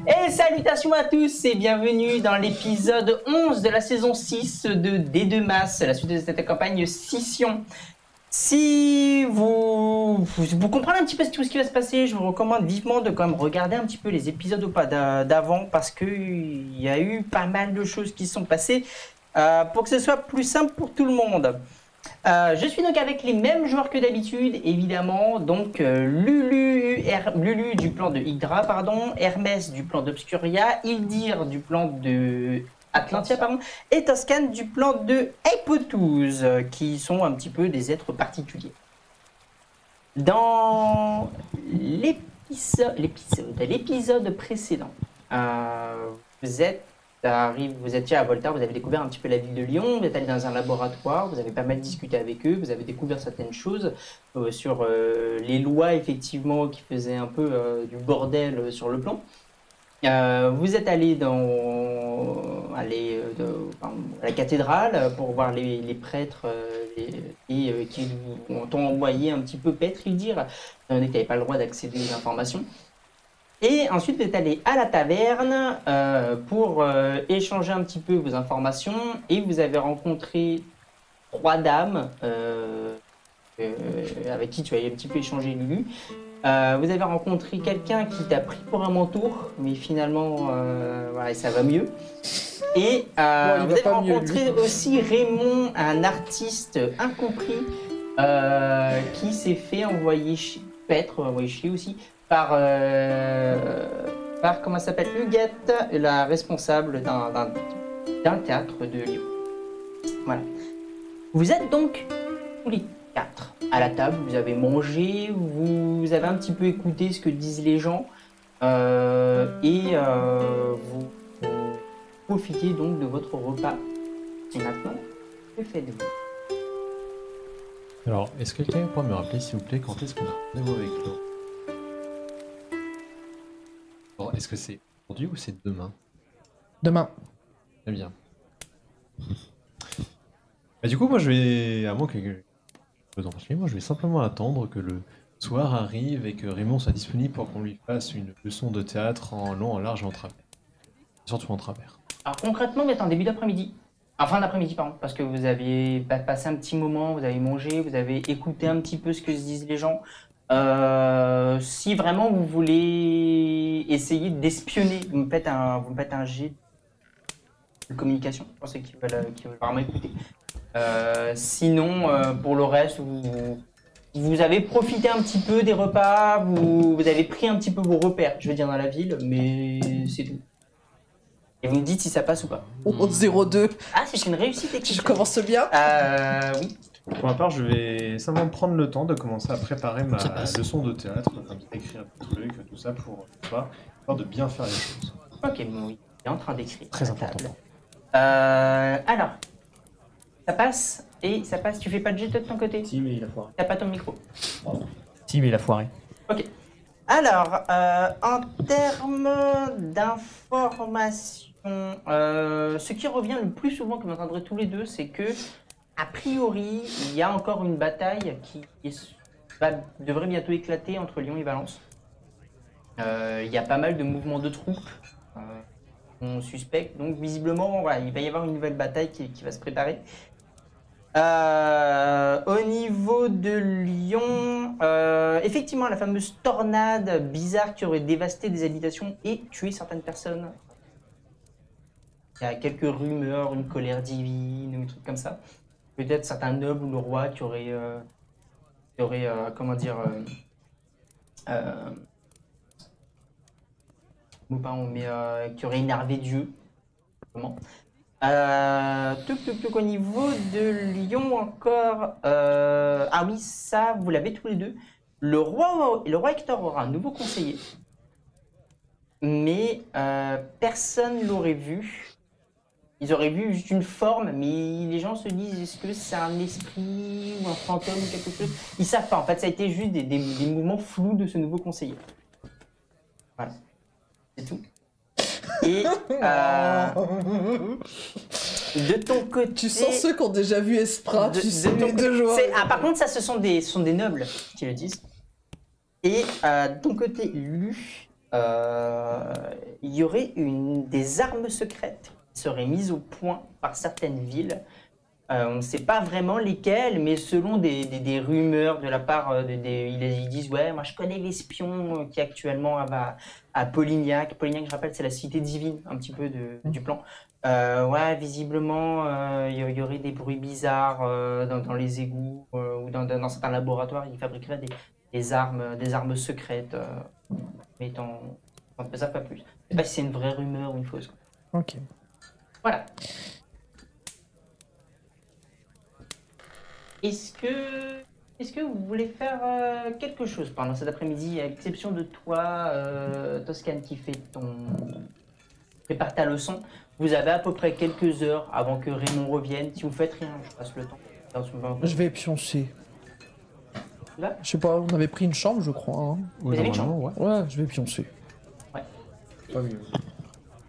Et salutations à tous et bienvenue dans l'épisode 11 de la saison 6 de D2 Mass, la suite de cette campagne Scission. Si vous comprenez un petit peu tout ce qui va se passer, je vous recommande vivement de quand même regarder un petit peu les épisodes d'avant parce qu'il y a eu pas mal de choses qui sont passées pour que ce soit plus simple pour tout le monde. Je suis donc avec les mêmes joueurs que d'habitude, évidemment. Donc Lulu du plan de Hydra, pardon, Hermès du plan d'Obscuria, Ildir du plan de Atlantia, pardon, et Toscan du plan de Hypothous, qui sont un petit peu des êtres particuliers. Dans l'épisode précédent, vous étiez à Volta, vous avez découvert un petit peu la ville de Lyon, vous êtes allé dans un laboratoire, vous avez pas mal discuté avec eux, vous avez découvert certaines choses sur les lois effectivement qui faisaient un peu du bordel sur le plan. Vous êtes allé à la cathédrale pour voir les prêtres qui t'ont envoyé un petit peu paître, dire, étant donné que tu n'avais pas le droit d'accéder aux informations. Et ensuite, vous êtes allé à la taverne pour échanger un petit peu vos informations et vous avez rencontré 3 dames avec qui tu avais un petit peu échangé Lulu. Vous avez rencontré quelqu'un qui t'a pris pour un mentor, mais finalement, voilà, ça va mieux. Et vous avez rencontré aussi Raymond, un artiste incompris qui s'est fait envoyer chier aussi. Par comment s'appelle, Huguette, la responsable d'un théâtre de Lyon. Voilà. Vous êtes donc tous les 4 à la table, vous avez mangé, vous avez un petit peu écouté ce que disent les gens et vous profitez donc de votre repas. Et maintenant, que faites-vous? Alors, est-ce que quelqu'un pourrait me rappeler, s'il vous plaît, quand est-ce qu'on a rendez-vous avec Laure? Est-ce que c'est aujourd'hui ou c'est demain? Demain. Très bien. Du coup, moi je vais, à moins que moi je vais simplement attendre que le soir arrive et que Raymond soit disponible pour qu'on lui fasse une leçon de théâtre en long, en large et en travers. Surtout en travers. Alors concrètement, vous êtes en début d'après-midi. En fin d'après-midi, pardon, parce que vous avez passé un petit moment, vous avez mangé, vous avez écouté un petit peu ce que se disent les gens. Si vraiment vous voulez essayer d'espionner, vous me faites un jet de communication pour ceux qui veulent vraiment écouter. Sinon, pour le reste, vous avez profité un petit peu des repas, vous avez pris un petit peu vos repères, je veux dire, dans la ville, mais c'est tout. Et vous me dites si ça passe ou pas. Oh, 0-2. Ah, c'est une réussite exceptionnelle. Je commence bien. Oui. Pour ma part, je vais simplement prendre le temps de commencer à préparer ma leçon de théâtre, comme ça, écrire un truc, tout ça, pour de bien faire les choses. Ok, bon, oui, il est en train d'écrire. Très important. Alors, ça passe, tu fais pas de jet de ton côté? Si, mais il a foiré. T'as pas ton micro? Pardon. Si, mais il a foiré. Ok. Alors, en termes d'information, ce qui revient le plus souvent que vous entendrez tous les deux, c'est que a priori, il y a encore une bataille qui devrait bientôt éclater entre Lyon et Valence. Il y a pas mal de mouvements de troupes qu'on suspecte, donc visiblement, voilà, il va y avoir une nouvelle bataille qui va se préparer. Au niveau de Lyon, effectivement, la fameuse tornade bizarre qui aurait dévasté des habitations et tué certaines personnes. Il y a quelques rumeurs, une colère divine ou des trucs comme ça. Peut-être certains nobles ou le roi qui aurait comment dire, qui aurait énervé Dieu. Comment? Au niveau de Lyon encore, ah oui, ça vous l'avez tous les deux. Le roi Hector aura un nouveau conseiller, mais personne l'aurait vu. Ils auraient vu juste une forme, mais les gens se disent, est-ce que c'est un esprit ou un fantôme ou quelque chose? Ils savent pas, en fait ça a été juste des mouvements flous de ce nouveau conseiller. Voilà, c'est tout. Et de ton côté... Tu sens ceux qui ont déjà vu Espra, tu sais, les deux joueurs. Par contre, ça, ce sont des nobles qui le disent. Et de ton côté, Lulu, il y aurait des armes secrètes qui seraient mises au point par certaines villes. On ne sait pas vraiment lesquelles, mais selon des rumeurs de la part ils disent ouais, moi je connais l'espion qui est actuellement à Polignac. Polignac, je rappelle, c'est la cité divine un petit peu du plan. Ouais, visiblement, il y aurait des bruits bizarres dans les égouts ou dans certains laboratoires. Ils fabriqueraient des armes secrètes, mais on ne savent pas plus. Je ne sais pas si c'est une vraie rumeur ou une fausse. Ok. Voilà. Est-ce que vous voulez faire quelque chose pendant cet après-midi, à l'exception de toi, Toscane, qui prépare ta leçon? Vous avez à peu près quelques heures avant que Raymond revienne. Si vous faites rien, je passe le temps. Je vais pioncer. Là Je sais pas, on avait pris une chambre, je crois. Hein. Vous avez une normalement, ouais. Ouais, je vais pioncer. Pas mieux.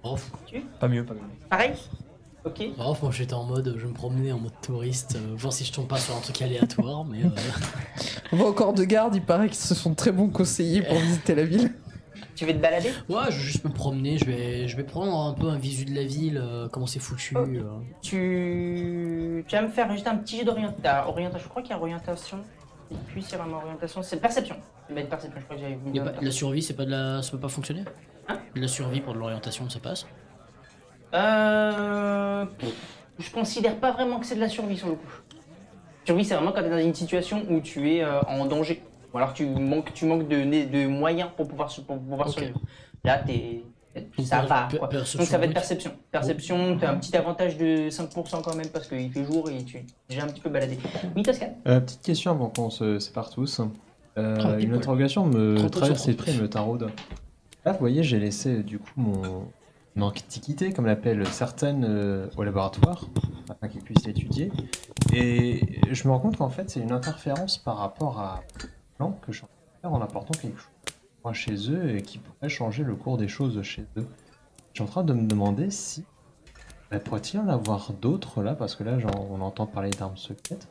Bref, Pas mieux, pas mieux. Pareil. Ok. bref, moi j'étais en mode, je me promenais en mode touriste, voir si je tombe pas sur un truc aléatoire, mais Vos corps de garde, il paraît qu'ils se sont très bons conseillers pour visiter la ville. Tu veux te balader? ouais, je vais juste me promener, je vais prendre un peu un visu de la ville, comment c'est foutu. Ok. Tu vas me faire juste un petit jet d'orientation. Je crois qu'il y a orientation. Et puis c'est vraiment orientation. C'est perception. C'est une perception. Je crois que j'avais vu. La survie, c'est pas ça peut pas fonctionner. Hein? La survie pour de l'orientation, ça passe. Je considère pas vraiment que c'est de la survie sur le coup. Survie, c'est vraiment quand tu es dans une situation où tu es en danger. Ou alors tu manques de moyens pour pouvoir Ok. survivre. Là, ça va. Quoi. Donc ça va être perception. Perception, tu as un petit avantage de 5% quand même parce qu'il fait jour et tu es déjà un petit peu baladé. Oui, Toscane. Petite question avant qu'on se sépare tous. Une interrogation me 30%. traverse l'esprit et me taraude. Là, vous voyez, j'ai laissé du coup mon antiquité, comme l'appellent certaines, au laboratoire, afin qu'ils puissent l'étudier. Et je me rends compte qu'en fait, c'est une interférence par rapport à plan que je suis en train de faire en apportant quelque chose moi, chez eux et qui pourrait changer le cours des choses chez eux. Je suis en train de me demander si pourrait-il y en avoir d'autres là, parce que là, on entend parler d'armes secrètes.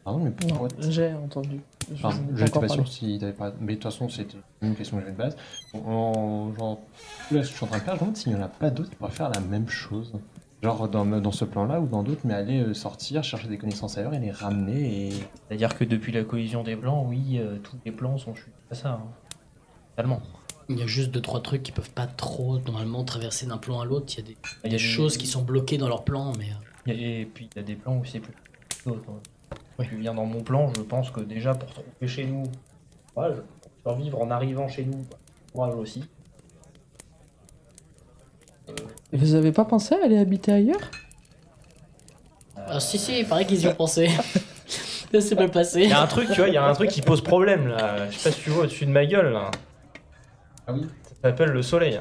Pardon, mais Non, pourquoi j'ai entendu. Enfin, n'ai je n'étais encore pas parlé. sûr si t'avais pas. Mais de toute façon, c'était une question que j'avais de base. Genre, là, ce que je suis en train de faire, je me demande s'il n'y en a pas d'autres qui pourraient faire la même chose. Genre dans ce plan-là ou dans d'autres, mais aller sortir, chercher des connaissances ailleurs et les ramener et. C'est-à-dire que depuis la collision des plans, oui, tous les plans sont chutés à ça. Hein. Totalement. Il y a juste 2-3 trucs qui peuvent pas trop normalement traverser d'un plan à l'autre. Il y a Il y des a choses qui sont bloquées dans leur plan, mais Et puis il y a des plans où c'est plus d'autres. Oui. Tu viens dans mon plan, je pense que déjà pour trouver chez nous, courage, pour survivre en arrivant chez nous, courage aussi. Vous avez pas pensé à aller habiter ailleurs? ah, si, il paraît qu'ils y ont pensé. Ça s'est mal passé. Il y a un truc, tu vois, il y a un truc qui pose problème là. Je sais pas si tu vois au-dessus de ma gueule là. Ah oui, Ça s'appelle le soleil.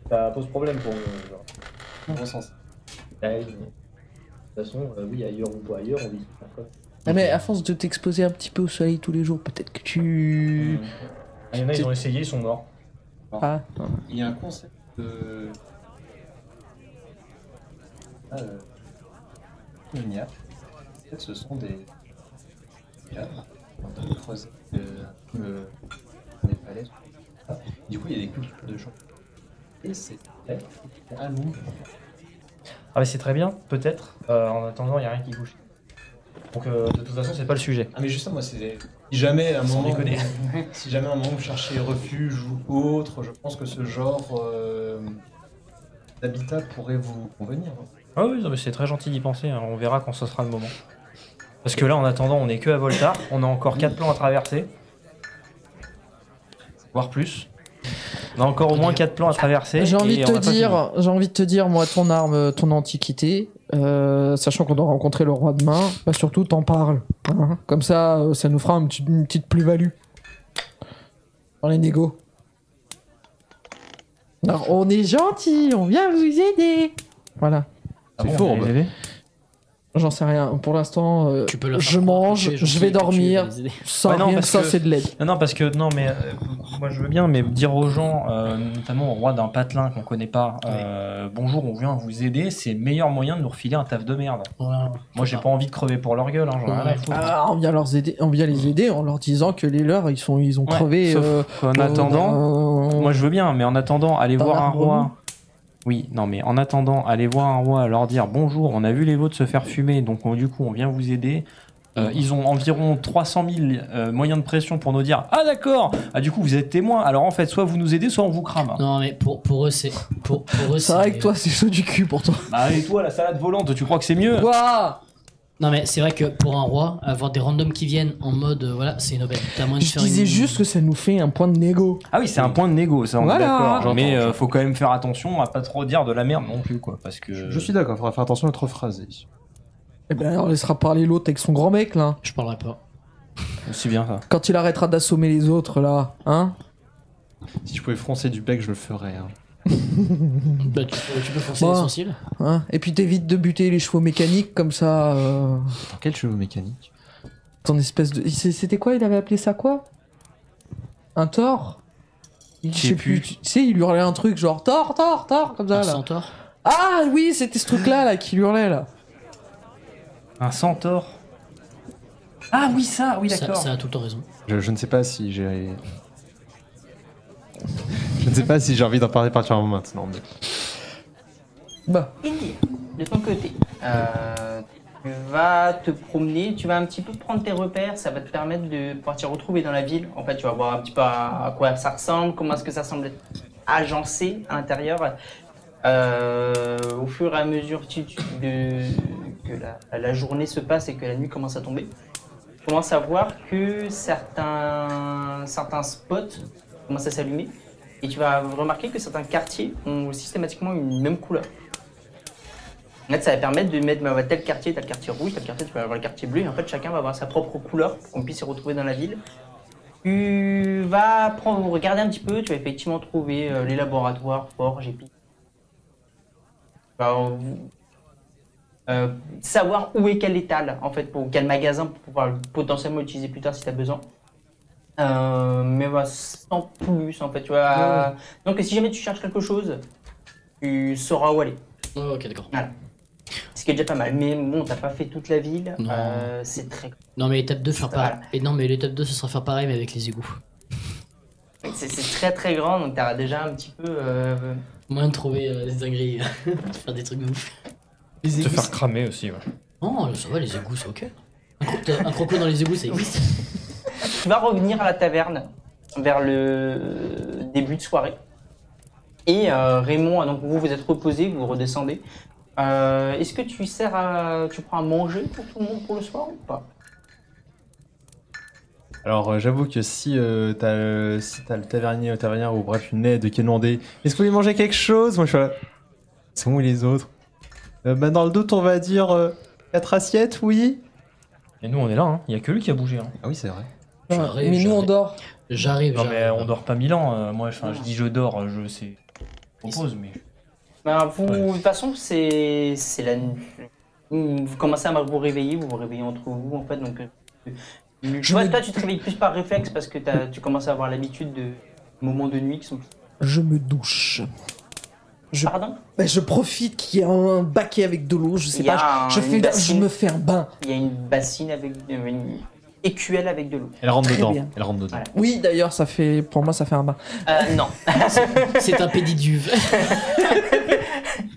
Ça pose problème pour nous. Genre. on ressent ça. Ah oui, mais de toute façon, oui, ailleurs ou pas ailleurs, on vit. Ah, mais à force de t'exposer un petit peu au soleil tous les jours, peut-être que tu... Il y en a, ils ont essayé, ils sont morts. Ah, Il y a un concept de. Miniature. En fait, ce sont des cadres en train de creuser des falaises. Du coup, il y a des cultures de champs. Et c'est très à long. Ah, mais c'est très bien, peut-être. En attendant, il n'y a rien qui bouge. Donc, de toute façon, c'est pas le sujet. Ah mais justement, moi c'est si jamais à un Sans moment déconner. si jamais à un moment vous cherchez refuge ou autre, je pense que ce genre d'habitat pourrait vous convenir. Ah oui, non, mais c'est très gentil d'y penser, hein. On verra quand ce sera le moment. Parce que là, en attendant, on est que à Volta, on a encore 4 plans à traverser. Voire plus. On a encore au moins 4 plans à traverser. j'ai envie et de on te a pas dire, moi, ton arme, ton antiquité, sachant qu'on doit rencontrer le roi demain, bah surtout t'en parles. Hein. Comme ça, ça nous fera une petite plus-value dans les négos. Alors, on est gentil, on vient vous aider. Voilà. fini. C'est fourbe. Bébé J'en sais rien. Pour l'instant, Tu peux leur faire je croire que mange, tu es je gentil vais et que tu dormir. vas les aider. Ça, Ouais, non, rien que parce ça, que- c'est de l'aide. Non, parce que, non, mais moi je veux bien, mais dire aux gens, notamment au roi d'un patelin qu'on connaît pas, bonjour, on vient vous aider, c'est le meilleur moyen de nous refiler un taf de merde. Ouais, Moi j'ai pas envie de crever pour leur gueule, hein, j'en ai rien à foutre. Ah, on vient les aider en leur disant que les leurs, ils ont crevé. Sauf qu'en attendant, moi je veux bien, mais en attendant, aller Dans voir un l'arbre roi. Oui, non, mais en attendant, aller voir un roi, leur dire bonjour, on a vu les vôtres se faire fumer, donc du coup on vient vous aider. Ils ont environ 300 000 moyens de pression pour nous dire ah d'accord, ah du coup vous êtes témoins, alors en fait soit vous nous aidez, soit on vous crame. Non, mais pour eux, c'est. Pour eux, C'est vrai que toi, c'est chaud du cul pour toi. Bah et toi la salade volante, tu crois que c'est mieux? Quoi? Non, mais c'est vrai que pour un roi, avoir des randoms qui viennent en mode voilà, c'est une aubaine. T'as moyen de Je faire disais une- juste que ça nous fait un point de négo. Ah oui, c'est un point de négo, ça on Voilà. est d'accord. J'entends, Mais j'entends. faut quand même faire attention à pas trop dire de la merde non plus, quoi. Parce que. Je suis d'accord, il faudra faire attention à notre phrasé. Eh ben, on laissera parler l'autre avec son grand mec, là. Je parlerai pas. C'est bien ça. Quand il arrêtera d'assommer les autres, là. Hein? Si je pouvais froncer du bec, je le ferais. Hein. Bah, tu peux forcer Bon. les sourcils. Hein? Et puis t'évites de buter les chevaux mécaniques, comme ça. Dans quel cheveu mécanique? Ton espèce de. C'était quoi? Il avait appelé ça quoi? Un Thor? Je sais sais plus. plus. Tu sais, il hurlait un truc genre Thor, Thor, Thor, comme ça, Un là. centaure. Ah oui, c'était ce truc-là, là, qui hurlait, là. Un centaure. Ah oui, ça, oui, Ça, d'accord. ça a tout le temps raison. Je ne sais pas si j'ai. Je ne sais pas si j'ai envie d'en parler particulièrement maintenant. Mais... Bah. Indy, de ton côté, tu vas te promener, tu vas un petit peu prendre tes repères, ça va te permettre de pouvoir t'y retrouver dans la ville. En fait, tu vas voir un petit peu à quoi ça ressemble, comment est-ce que ça semble être agencé à l'intérieur. Au fur et à mesure que la journée se passe et que la nuit commence à tomber, tu commences à voir que certains spots commencent à s'allumer et tu vas remarquer que certains quartiers ont systématiquement une même couleur. En fait, ça va permettre de mettre tel quartier, t'as le quartier rouge, tel quartier, tu vas avoir le quartier bleu, et en fait, chacun va avoir sa propre couleur pour qu'on puisse s'y retrouver dans la ville. Tu vas regarder un petit peu, tu vas effectivement trouver les laboratoires, forges, épis. Tu vas savoir où est quel étal, en fait, pour quel magasin, pour pouvoir potentiellement l'utiliser plus tard si tu as besoin. Mais voilà, sans plus, en fait, tu vois. Donc, si jamais tu cherches quelque chose, tu sauras où aller. Ouais, ok, d'accord. Ce qui est déjà pas mal, mais bon, t'as pas fait toute la ville, Non. c'est très... Non, mais l'étape 2, faire Voilà. pareil. Et non, mais l'étape 2, ce sera faire pareil, mais avec les égouts. C'est très très grand, donc t'auras déjà un petit peu... Moyen de trouver des dingueries, faire des trucs de ouf. Les Se égouts. faire cramer aussi, ouais. Non, ça va, les égouts, c'est ok. Un croco dans les égouts, ça existe. Tu vas revenir à la taverne vers le début de soirée. Et Raymond, donc vous êtes reposé, vous redescendez. Est-ce que tu prends à manger pour tout le monde pour le soir ou pas? Alors j'avoue que si t'as le tavernier ou tavernière ou bref une aide qui est demandée, est-ce que vous voulez manger quelque chose? Moi je suis là. C'est où les autres? Bah dans le doute on va dire 4 assiettes, oui. Et nous on est là, hein. Il y a que lui qui a bougé. Hein. Ah oui c'est vrai. J'arrive, Mais nous, on j'arrive. dort. J'arrive, Non mais j'arrive. on dort pas 1000 ans. Moi, enfin, je dis je dors, je sais. Je propose, mais. Ben, de toute façon, c'est la nuit. Vous commencez à vous réveiller entre vous en fait. Donc, toi, tu te réveilles plus par réflexe parce que tu commences à avoir l'habitude de moments de nuit qui sont... Je me douche. Pardon? Bah, je profite qu'il y ait un baquet avec de l'eau, je sais Il y a pas. Je une bassine. me fais un bain. Il y a une bassine avec une écuelle avec de l'eau. Elle rentre Très dedans. bien. Elle rentre dedans. Voilà. Oui, d'ailleurs, pour moi, ça fait un bain. Non. C'est un pédiduve.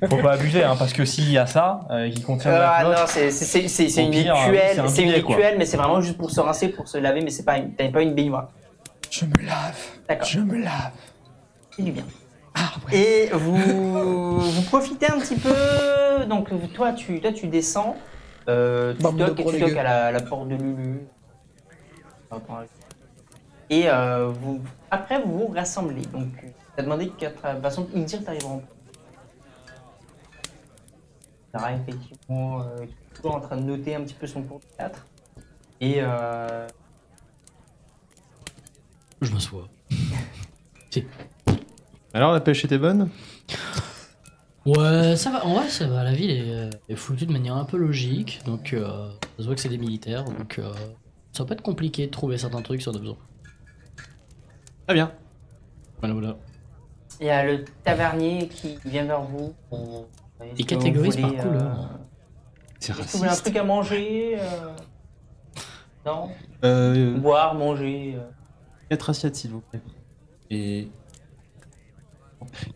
Faut pas abuser, hein, parce que s'il y a ça, qui contient de la Non, flotte. c'est Au une pire, écuelle, c'est un bidet, quoi. mais c'est vraiment juste pour se rincer, pour se laver, mais t'as pas une baignoire. Je me lave. D'accord. Je me lave. C'est du bien. Ah ouais. Et vous profitez un petit peu. Donc toi tu descends. Tu Bande de toques gros à dégueux. la porte de Lulu. Et après vous vous rassemblez. Donc t'as demandé de toute façon Indir t'arrivera en Sarah effectivement toujours en train de noter un petit peu son cours de théâtre. Et Je m'assois. Alors la pêche était bonne? Ouais, ça va. En vrai, ça va. La ville est foutue de manière un peu logique. Donc, ça se voit que c'est des militaires. Donc, ça va pas être compliqué de trouver certains trucs si on a besoin. Très bien. Voilà, voilà. Il y a le tavernier qui vient vers vous. Il catégorise par couleur. C'est Est-ce que vous voulez un raciste. truc à manger Non. Euh, Boire, manger 4 assiettes, s'il vous plaît. Et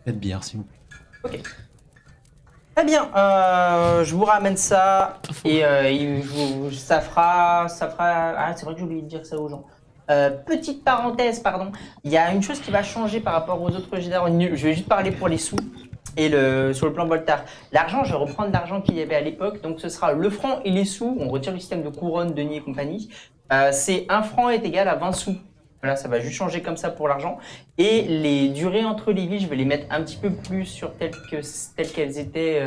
4 bières, s'il vous plaît. Très bien, je vous ramène ça et ça fera. Ah, c'est vrai que j'ai oublié de dire ça aux gens. Petite parenthèse, pardon. Il y a une chose qui va changer par rapport aux autres généraux. Je vais juste parler pour les sous et sur le plan Voltaire. L'argent, je vais reprendre l'argent qu'il y avait à l'époque. Donc ce sera le franc et les sous. On retire le système de couronne, denier et compagnie. C'est 1 franc est égal à 20 sous. Voilà, ça va juste changer comme ça pour l'argent. Et les durées entre les villes, je vais les mettre un petit peu plus sur telles qu'elles étaient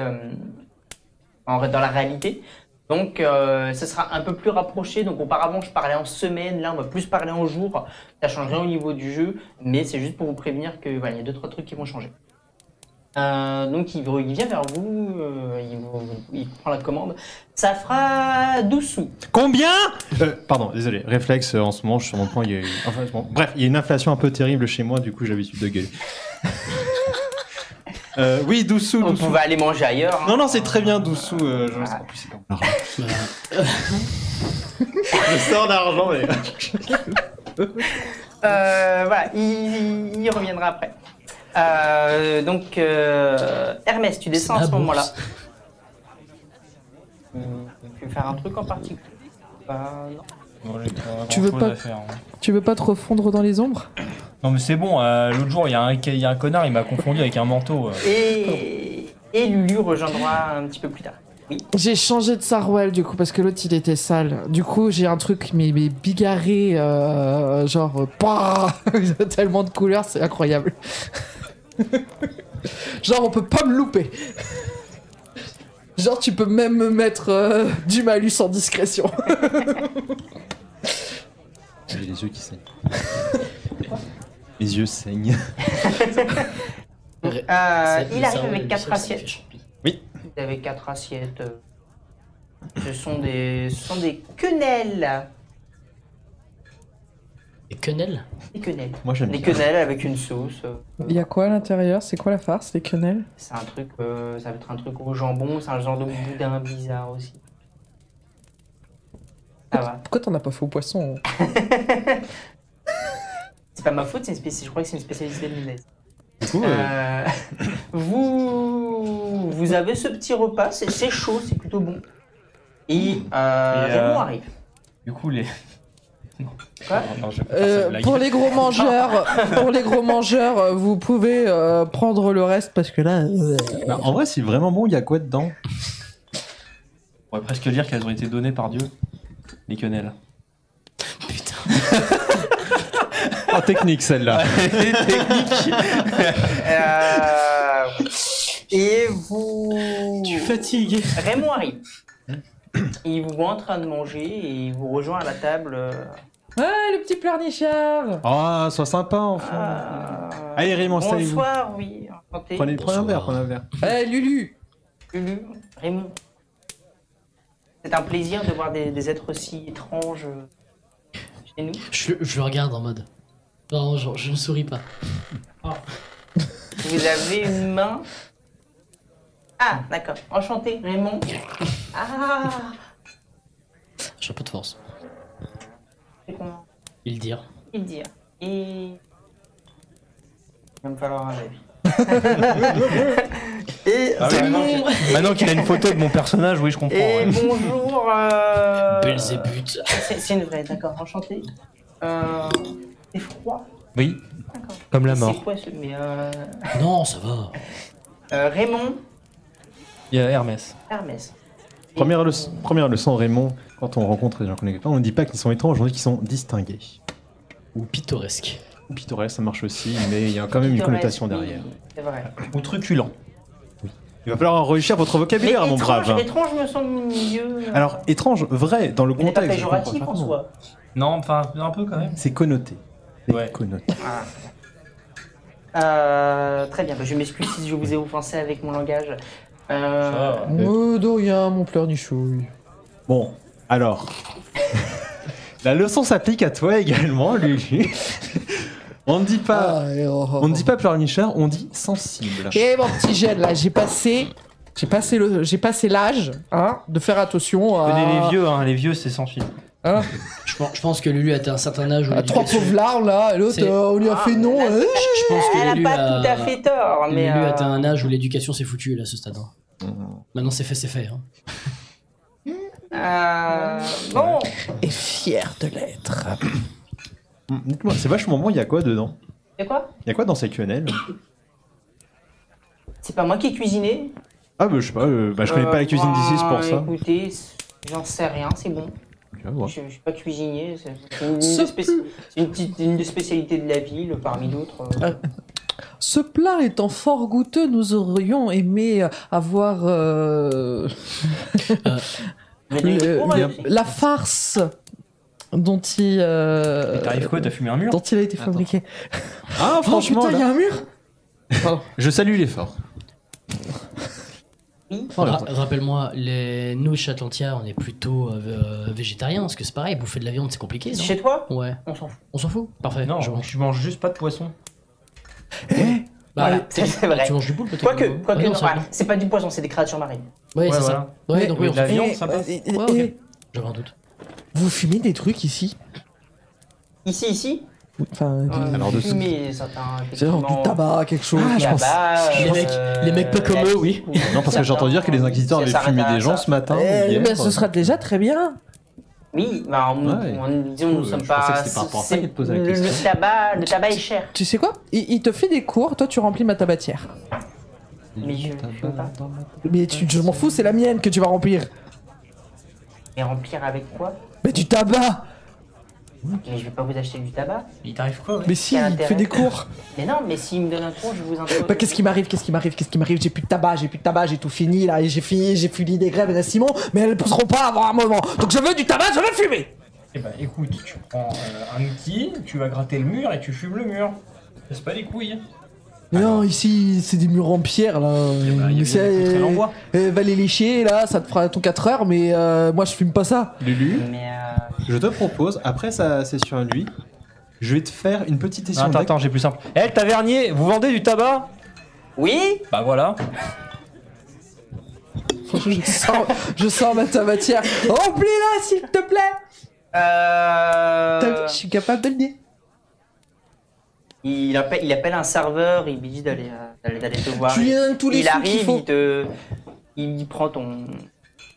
dans la réalité. Donc, ce sera un peu plus rapproché. Donc, auparavant, je parlais en semaine. Là, on va plus parler en jours. Ça change rien au niveau du jeu. Mais c'est juste pour vous prévenir que voilà, il y a 2-3 trucs qui vont changer. Donc, il vient vers vous. Il prend la commande. Ça fera 12 sous. Combien Pardon, désolé. Réflexe, en ce moment, sur mon point, il y a eu... Enfin, bon, bref, il y a une inflation un peu terrible chez moi, du coup, j'ai l'habitude de gueuler. Oui, 12 sous, Vous 12 sous. pouvez aller manger ailleurs. Non, non, c'est très bien, 12 sous. En plus, c'est comme l'argent. Le sort d'argent, mais... Voilà, il reviendra après. Donc, Hermès, tu descends C'est à ce la moment-là. bourse. Tu veux faire un truc en particulier non. Bon, j'ai pas Tu veux grand-chose pas- à faire, hein. Tu veux pas te refondre dans les ombres? Non mais c'est bon, l'autre jour il y a un connard, il m'a confondu avec un manteau. Et Lulu rejoindra un petit peu plus tard. Oui. J'ai changé de Sarwell du coup parce que l'autre il était sale. Du coup j'ai un truc mais bigarré genre tellement de couleurs c'est incroyable. Genre on peut pas me louper. Genre tu peux même me mettre du malus en discrétion. J'ai les yeux qui saignent. Mes yeux saignent. Il arrive avec 4 assiettes. Vous avez 4 assiettes. Ce sont des quenelles. Et quenelles. Des quenelles. Moi, j'aime Des bien. quenelles avec une sauce. Il y a quoi à l'intérieur? C'est quoi la farce? Les quenelles? C'est un truc, ça va être un truc au jambon, c'est un genre de boudin bizarre aussi. Ça va. Pourquoi t'en as pas fait au poisson? C'est pas ma faute, je crois que c'est une spécialité de Minaise. Du coup, Vous avez ce petit repas, c'est chaud, c'est plutôt bon. Et Raymond arrive. Du coup les... Quoi Non, je vais pas faire cette blague. Pour les gros mangeurs, vous pouvez prendre le reste parce que là. bah, en vrai, c'est vraiment bon. Il y a quoi dedans? On pourrait presque dire qu'elles ont été données par Dieu, les quenelles. Putain. Oh, technique celle-là. Technique. Et vous... Tu fatigues. Raymond arrive. Il vous voit en train de manger et il vous rejoint à la table. Ah, le petit pleurnichard! Oh, sois sympa, enfin. Allez, Raymond, installez-vous. Bonsoir, oui. Enchanté. Prenez un verre, prenez un verre. Eh, Lulu! Lulu, Raymond. C'est un plaisir de voir des êtres si étranges chez nous. Je le regarde en mode. Non, genre, je ne souris pas. Vous avez une main. Ah, d'accord. Enchanté, Raymond. Ah, J'ai un peu de force. c'est comment Il dire. il dire. Et. Il va me falloir un avis. Et, Ah oui, maintenant qu'il a une photo de mon personnage, oui, je comprends. et ouais. bonjour. Belzébuth. C'est une vraie, d'accord, enchanté. C'est froid. Oui, D'accord. comme la mort. C'est quoi ce. Mais Non, ça va. Raymond, Il y a Hermès. Hermès. Première leçon, Raymond, quand on rencontre des gens qu'on ne connaît pas, on ne dit pas qu'ils sont étranges, on dit qu'ils sont distingués. Ou pittoresque. Ou pittoresque, ça marche aussi, mais il y a quand même une connotation derrière. C'est vrai. Ou truculent. Il va falloir enrichir votre vocabulaire, mon brave. Étrange me semble mieux. Alors, étrange, vrai, dans le il n'est pas contexte. je comprends péjoratif en parfaitement. soi. Non, enfin, un peu quand même. C'est connoté. C'est Ouais. connoté. Très bien, bah, je m'excuse si je vous ai offensé avec mon langage. De rien, mon pleurnichouille. Bon, alors. La leçon s'applique à toi également, Lulu. On ne dit pas. On ne dit pas pleurnicheur, on dit sensible. Et mon petit jeune, là, j'ai passé l'âge, hein, de faire attention à. Connais les vieux, c'est sans fil. Hein, Je pense que Lulu atteint un certain âge où à trois l'éducation- pauvres larmes, là, et l'autre, C'est- on lui a fait non. là, Je pense que Elle Lulu a pas tout à fait tort, mais. Lulu atteint un âge où l'éducation c'est foutu là, à ce stade. Hein. Maintenant c'est fait. Hein. Bon, Et fier de l'être. Dites-moi, c'est vachement bon, il y a quoi dedans? c'est quoi? Il y a quoi dans ces quenelles? C'est pas moi qui ai cuisiné. Ah, bah, je sais pas, je connais pas la cuisine d'ici, c'est pour ça. Écoutez, j'en sais rien, c'est bon. Ok, ouais. Je suis pas cuisinier, c'est une des spécialités de la ville parmi d'autres. Ce plat étant fort goûteux, nous aurions aimé avoir la farce dont il T'arrives quoi, t'as fumé un mur? dont il a été fabriqué. Ah, franchement, oh putain, il y a un mur. je salue l'effort. Oh, là, Rappelle-moi, nous Châtelantière, on est plutôt végétariens parce que c'est pareil, bouffer de la viande c'est compliqué. Non Chez toi? Ouais. On s'en fout. On s'en fout. Parfait. Non, je mange. je mange juste pas de poisson. Voilà, tu- c'est vrai. Tu manges du poule peut-être. Quoique, Ouais, non, non, c'est ouais, bon. c'est pas du poisson, c'est des créatures marines. Ouais, c'est voilà. ça. Ouais, donc oui, on de la s'en fout. viande, ça passe. Ouais, ok. J'avais un doute. Vous fumez des trucs ici? Ici Enfin, Alors, de ce- mais certains. c'est genre du tabac, quelque chose, je pense. Les mecs pas comme eux, oui. Non, parce que j'ai entendu dire que les inquisiteurs avaient fumé des gens ce matin. ou hier. Mais ce sera déjà très bien. Oui, bah, disons, nous Je sommes pensais pas. que c'était par rapport à ça qu'il te posait la le question. le tabac est cher. Tu sais quoi? Il te fait des cours, toi tu remplis ma tabatière. Mais je fume pas. Mais je m'en fous, c'est la mienne que tu vas remplir. Et remplir avec quoi? Mais du tabac! Mais je vais pas vous acheter du tabac. Il t'arrive quoi, ouais? Mais si, Quel il te fait intérêt? des cours. Mais non, mais s'il me donne un cours, je vous introduis. Bah, qu'est-ce qui m'arrive? J'ai plus de tabac, j'ai tout fini là, et j'ai fini des grèves à Simon, mais elles ne pousseront pas avant un moment. Donc je veux du tabac, je veux fumer! Eh ben écoute, tu prends un outil, tu vas gratter le mur et tu fumes le mur. C'est pas les couilles. Mais non, ici, c'est des murs en pierre là. Il y a Mais bien des poutrelles en bois. va les lécher là, ça te fera ton 4 heures, mais moi je fume pas ça. Lulu, Mais je te propose, après sa session à lui, je vais te faire une petite session Attends, j'ai plus simple. Eh, le tavernier, vous vendez du tabac? oui. Bah voilà. je sors ma tabatière. Remplis-la s'il te plaît! T'as vu, je suis capable de le dire. Il appelle un serveur, il lui dit d'aller te voir. Tu lui donnes tous les Il sous qu'il arrive, faut. il prend ton.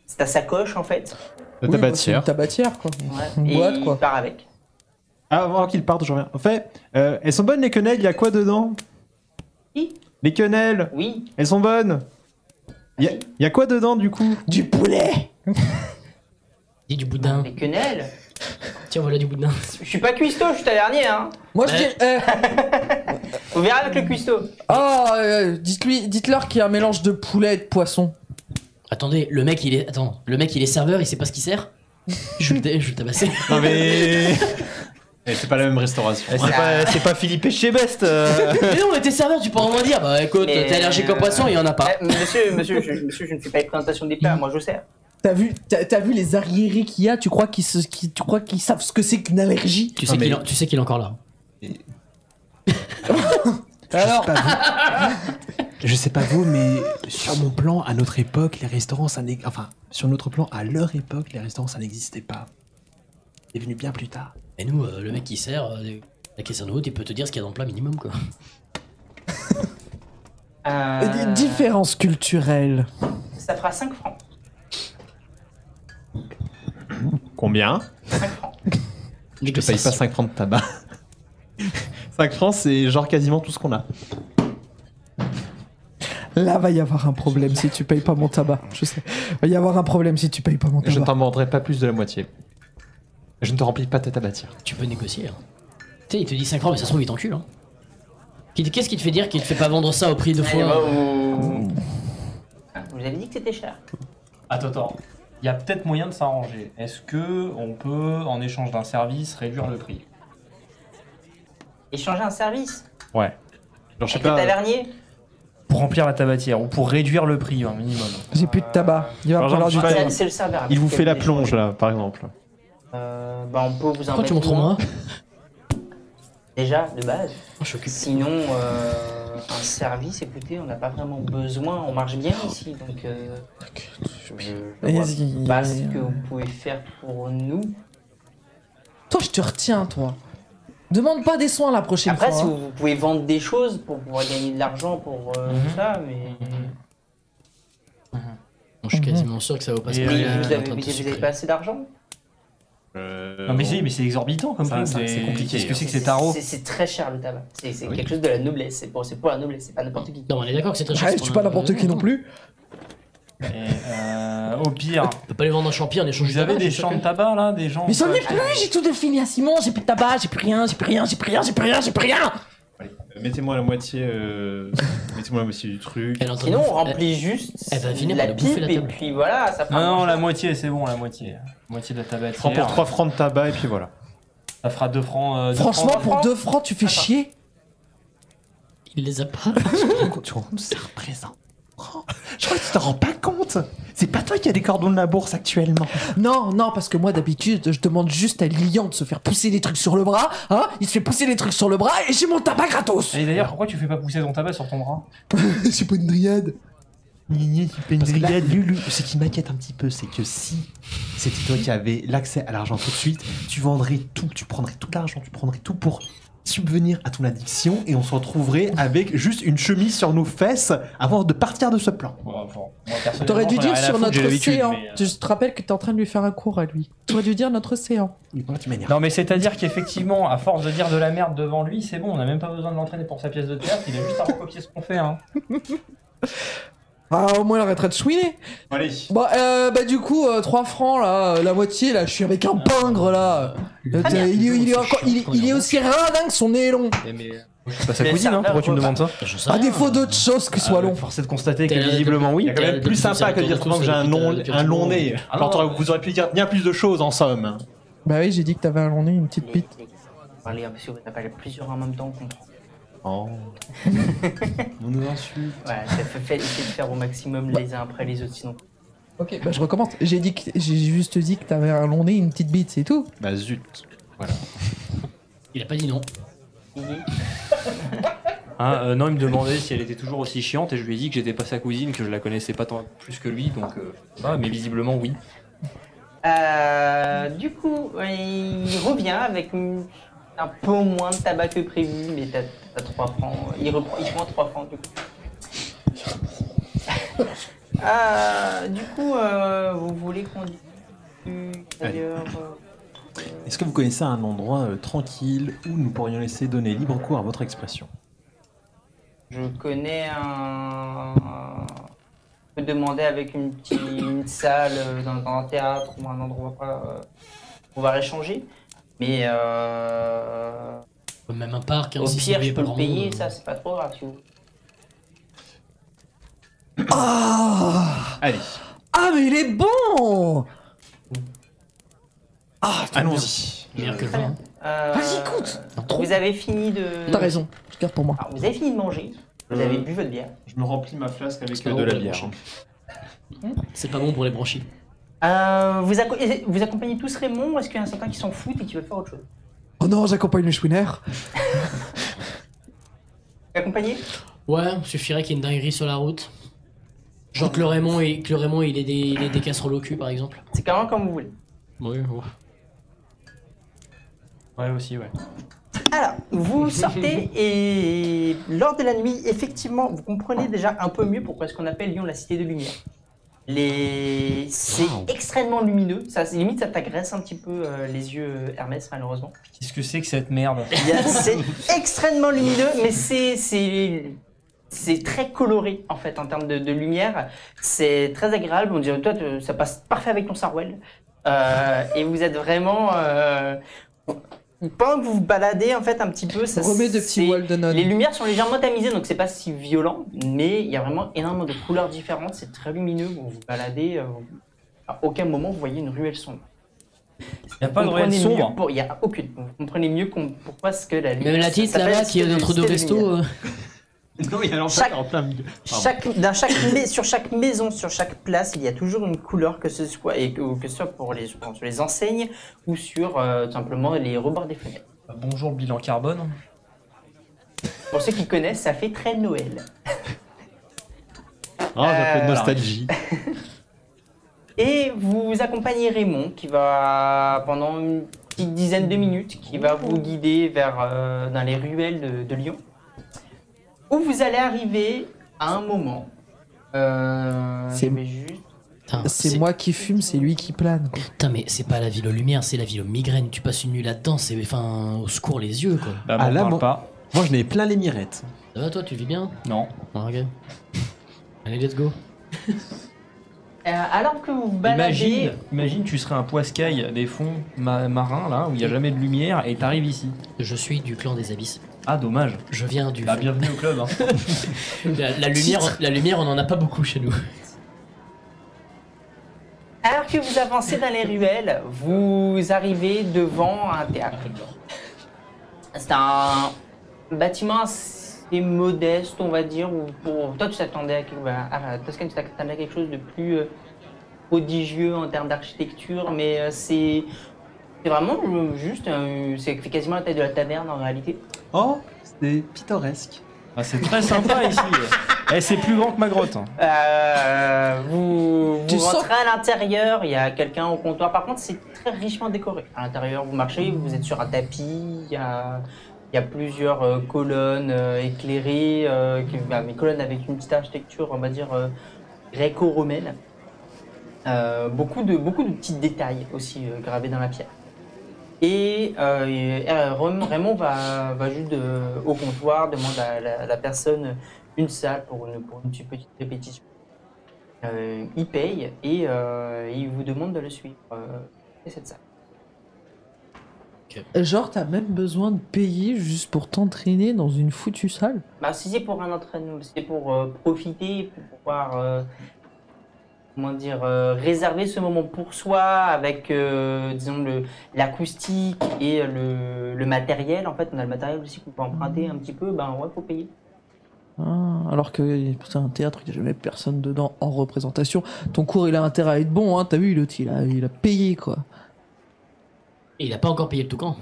C'est ta sacoche en fait. de Oui, bah, c'est une tabatière. tabatière quoi. Ouais. Une Et boîte, il quoi. part avec. Avant qu'il parte, je reviens. En fait, elles sont bonnes les quenelles, il y a quoi dedans? Oui. Les quenelles, Oui. elles sont bonnes. Il y a quoi dedans du coup? Du poulet! Dis du boudin. Les quenelles. Tiens, voilà du boudin. Je suis pas cuistot, je suis tavernier hein. Moi je dis. On verra avec le cuistot. Dites-leur qu'il y a un mélange de poulet et de poisson. Attendez, le mec il est serveur, il sait pas ce qu'il sert. Je vais le tabasser. Non mais... Eh, c'est pas la même restauration. C'est pas Philippe Etchebest. Mais non, mais t'es serveur, tu peux au moins dire. Bah écoute, Mais, t'es allergique au poisson, il y en a pas. Monsieur, je ne fais pas de présentation des plats, moi je sers. T'as vu les arriérés qu'il y a? Tu crois qu'ils savent ce que c'est qu'une allergie? Tu sais qu'il est encore là. Alors, Je sais pas vous, mais sur mon plan, à notre époque, les restaurants, sur notre plan, à leur époque, les restaurants, ça n'existait pas. C'est venu bien plus tard. Et nous, le mec qui sert, la caissière de haute, il peut te dire ce qu'il y a dans le plat minimum quoi. des différences culturelles. Ça fera 5 francs. Combien? 5 francs. Je te paye pas 5 francs de tabac. 5 francs, c'est genre quasiment tout ce qu'on a. Là, va y avoir un problème si tu payes pas mon tabac. Je sais. Va y avoir un problème si tu payes pas mon Je ne tabac. t'en vendrai pas plus de la moitié. Je ne te remplis pas ta tabatière. Tu peux négocier. Hein. Tu sais, il te dit 5 francs, mais ça se trouve, il t'encule. Hein. Qu'est-ce qui te fait dire qu'il te fait pas vendre ça au prix de fois Vous avez dit que c'était cher. Attends. Il y a peut-être moyen de s'arranger. Est-ce que on peut, en échange d'un service, réduire le prix? Échanger un service. Ouais. Genre, je sais Avec le pas. tavernier. Pour remplir la tabatière ou pour réduire le prix un minimum. J'ai plus de tabac. Il va Par falloir du exemple, tabac. C'est le serveur. Il vous avec fait la lequel plonge là, par exemple. Bah, on peut vous en Pourquoi tu mettre montres moins, moi déjà, de base. Je suis occupé. Sinon, un service, écoutez, on n'a pas vraiment besoin. On marche bien ici, donc je vois Vas-y. pas ce que vous pouvez faire pour nous. Toi, je te retiens, toi. Demande pas des soins la prochaine Après, fois. si hein. vous pouvez vendre des choses pour pouvoir gagner de l'argent pour ça, mais... Bon, je suis quasiment sûr que ça vaut pas ce Et, prix. Mais vous qu'il est en avez, train de te vous avez sucrer. pas assez d'argent? Non mais c'est exorbitant comme Ça, prix. c'est compliqué. Qu'est-ce que c'est que ces tarots? C'est très cher le tabac. C'est Oui. quelque chose de la noblesse. C'est pour la noblesse, c'est pas n'importe qui. Non, on est d'accord que c'est très cher. Ouais, c'est je suis pour pas un- n'importe qui non plus. Et, au pire, On peut pas les vendre en champion en échange vous du tabac, avez des je suis sûr champs de que- tabac là, des gens. Mais j'en ai plus, j'ai tout défini à Simon, j'ai plus de tabac, j'ai plus rien, j'ai plus rien, j'ai plus rien, j'ai plus rien, j'ai plus rien. Allez, mettez-moi la moitié. Mettez-moi la moitié du truc. Elle est en train de Sinon, on bouffer- remplit juste elle va finir la par nous bouffer pipe la et table. puis voilà, ça fera Non, non, moins la cher. moitié, c'est bon, la moitié. Moitié de la Je tabatière. prends pour 3 francs de tabac et puis voilà. Ça fera 2 francs. 2 Franchement, francs, pour 2 francs, tu fais chier. Il les a pas. Tu rends compte, c'est un présent. Oh, je crois que tu te rends pas compte. C'est pas toi qui as des cordons de la bourse actuellement. Non, non, parce que moi d'habitude, je demande juste à Lilian de se faire pousser les trucs sur le bras, hein. Il se fait pousser les trucs sur le bras et j'ai mon tabac gratos. Et d'ailleurs, pourquoi tu fais pas pousser ton tabac sur ton bras? C'est pas une dryade. Parce que là, Lulu, ce qui m'inquiète un petit peu, c'est que si c'était toi qui avais l'accès à l'argent tout de suite, tu vendrais tout, tu prendrais tout l'argent, tu prendrais tout pour subvenir à ton addiction et on se retrouverait avec juste une chemise sur nos fesses avant de partir de ce plan. T'aurais dû dire sur notre séant. Mais, Je te rappelle que t'es en train de lui faire un cours à lui. T'aurais dû dire notre séant. Oui, moi, tu m'énerves. Non mais c'est-à-dire qu'effectivement, à force de dire de la merde devant lui, c'est bon, on n'a même pas besoin de l'entraîner pour sa pièce de théâtre, il a juste à recopier ce qu'on fait. Hein. Ah, au moins il arrêterait de chouiner. Allez. Bon, bah du coup, 3 francs là, la moitié là, je suis avec un pingre là. Il est aussi radin que son nez long. C'est pas sa Mais cousine, ça hein, pourquoi tu me demandes ça? Je sais À rien. défaut d'autre chose que soit long. Force est de constater que T'es là, visiblement oui. Il y a quand même plus sympa que de dire souvent que j'ai un long nez. Ah Alors, non. vous auriez pu dire bien plus de choses en somme. Bah oui, j'ai dit que t'avais un long nez, une petite bite. Parlez un peu si vous n'avez pas plusieurs en même temps, on comprend. Oh. On nous insulte. Ouais, essayez de faire au maximum les uns après les autres, sinon. Ok, bah je recommence. J'ai juste dit que t'avais un long nez, une petite bite, c'est tout. Bah zut. Voilà. Il a pas dit non. Hein, non, il me demandait si elle était toujours aussi chiante et je lui ai dit que j'étais pas sa cousine, que je la connaissais pas tant plus que lui, donc mais visiblement oui. Du coup, il revient avec un peu moins de tabac que prévu, mais t'as 3 francs. Il prend 3 francs du coup. Du coup, vous voulez qu'on discute d'ailleurs Est-ce que vous connaissez un endroit tranquille où nous pourrions laisser donner libre cours à votre expression? Je connais un. Je peux demander avec une salle dans un théâtre ou un endroit où on va échanger. Mais Même un parc. Hein, au si pire, c'est je peux pas le grand payer, monde. ça c'est pas trop grave si vous. Ah, Allez. ah mais il est bon. Ah, Allons-y. Meilleur que le Très vin. bien. Vas-y, écoute. Vous avez fini de. T'as raison, je garde pour moi. Alors, vous avez fini de manger. Vous avez bu votre bière. Je me remplis ma flasque avec C'est pas de bon la pour les bière. branchies. C'est pas bon pour les branchies. Vous accompagnez tous Raymond ou est-ce qu'il y en a certains qui s'en foutent et qui veulent faire autre chose? Oh non, j'accompagne le chouiner. Vous accompagnez? Ouais, il suffirait qu'il y ait une dinguerie sur la route. Genre que le Raymond, il ait des casseroles au cul, par exemple. C'est quand même comme vous voulez. Oui, ouais. Ouais aussi ouais. Alors, vous sortez et lors de la nuit, effectivement, vous comprenez déjà un peu mieux pourquoi est-ce qu'on appelle Lyon la cité de lumière. C'est extrêmement lumineux, limite ça t'agresse un petit peu les yeux Hermès malheureusement. Qu'est-ce que c'est que cette merde? C'est extrêmement lumineux, mais c'est très coloré en fait en termes de lumière. C'est très agréable, on dirait toi ça passe parfait avec ton Sarwell. Et vous êtes vraiment... pendant que vous vous baladez en fait un petit peu, ça Remets de petits walls de non. les lumières sont légèrement tamisées, donc c'est pas si violent, mais il y a vraiment énormément de couleurs différentes, c'est très lumineux, vous vous baladez, à aucun moment vous voyez une ruelle sombre. Il n'y a pas de Vous ruelle comprenez sombre. mieux il n'y a aucune, vous comprenez mieux pourquoi est-ce que la lumière... Même la petite ça s'appelle là-bas qui est cité de notre dos lumière. resto. Non, il y a Chaque- en plein milieu. Pardon. Sur chaque maison, sur chaque place, il y a toujours une couleur, que ce soit, que ce soit pour sur les enseignes ou sur tout simplement les rebords des fenêtres. Bonjour le bilan carbone. Pour ceux qui connaissent, ça fait très Noël. Oh, j'ai un peu de nostalgie. Et vous accompagnez Raymond qui va, pendant une petite dizaine de minutes, qui va vous guider vers, dans les ruelles de Lyon, où vous allez arriver à un moment. C'est- Je vais juste... Putain, C'est moi qui fume, c'est lui qui plane. Quoi. Putain, mais c'est pas la ville aux lumières, c'est la ville aux migraines. Tu passes une nuit là-dedans, c'est. Enfin, au secours les yeux, quoi. Bah, Ah, m'en là, parle moi- pas. Moi, je n'ai plein les mirettes. Ça va, toi, tu vis bien? Non. Ah, ok. Allez, let's go. alors que vous vous baladez... Imagine, tu serais un poiscaille des fonds marins, là, où il n'y a jamais de lumière, et t'arrives ici. Je suis du clan des abysses. Ah, dommage. Je viens du. Bah, bienvenue au club. Hein. La lumière, on en a pas beaucoup chez nous. Alors que vous avancez dans les ruelles, vous arrivez devant un théâtre. C'est un bâtiment assez modeste, on va dire. Où pour toi, tu t'attendais à Toscane, tu t'attendais à quelque chose de plus prodigieux en termes d'architecture, mais c'est vraiment juste, c'est quasiment la taille de la taverne en réalité. Oh, c'est pittoresque. Ah, c'est très sympa ici. Eh, c'est plus grand que ma grotte. Vous Tu sens- rentrez à l'intérieur, il y a quelqu'un au comptoir. Par contre, c'est très richement décoré. À l'intérieur, vous marchez, vous êtes sur un tapis, il y a plusieurs colonnes éclairées, mes colonnes avec une petite architecture, on va dire, gréco-romaine. Beaucoup de petits détails aussi gravés dans la pierre. Et Raymond va juste au comptoir, demande à la personne une salle pour une petite répétition. Il paye et il vous demande de le suivre. C'est cette salle. Genre, t'as même besoin de payer juste pour t'entraîner dans une foutue salle. Bah, si c'est pour un entraînement, c'est pour profiter, pour pouvoir comment dire, réserver ce moment pour soi avec, disons, l'acoustique et le matériel. En fait, on a le matériel aussi qu'on peut emprunter un petit peu. Ben ouais, faut payer. Ah, alors que c'est un théâtre, il n'y a jamais personne dedans en représentation. Ton cours, il a intérêt à être bon, hein. T'as vu, l'autre, il a payé, quoi. Et il a pas encore payé le toucan.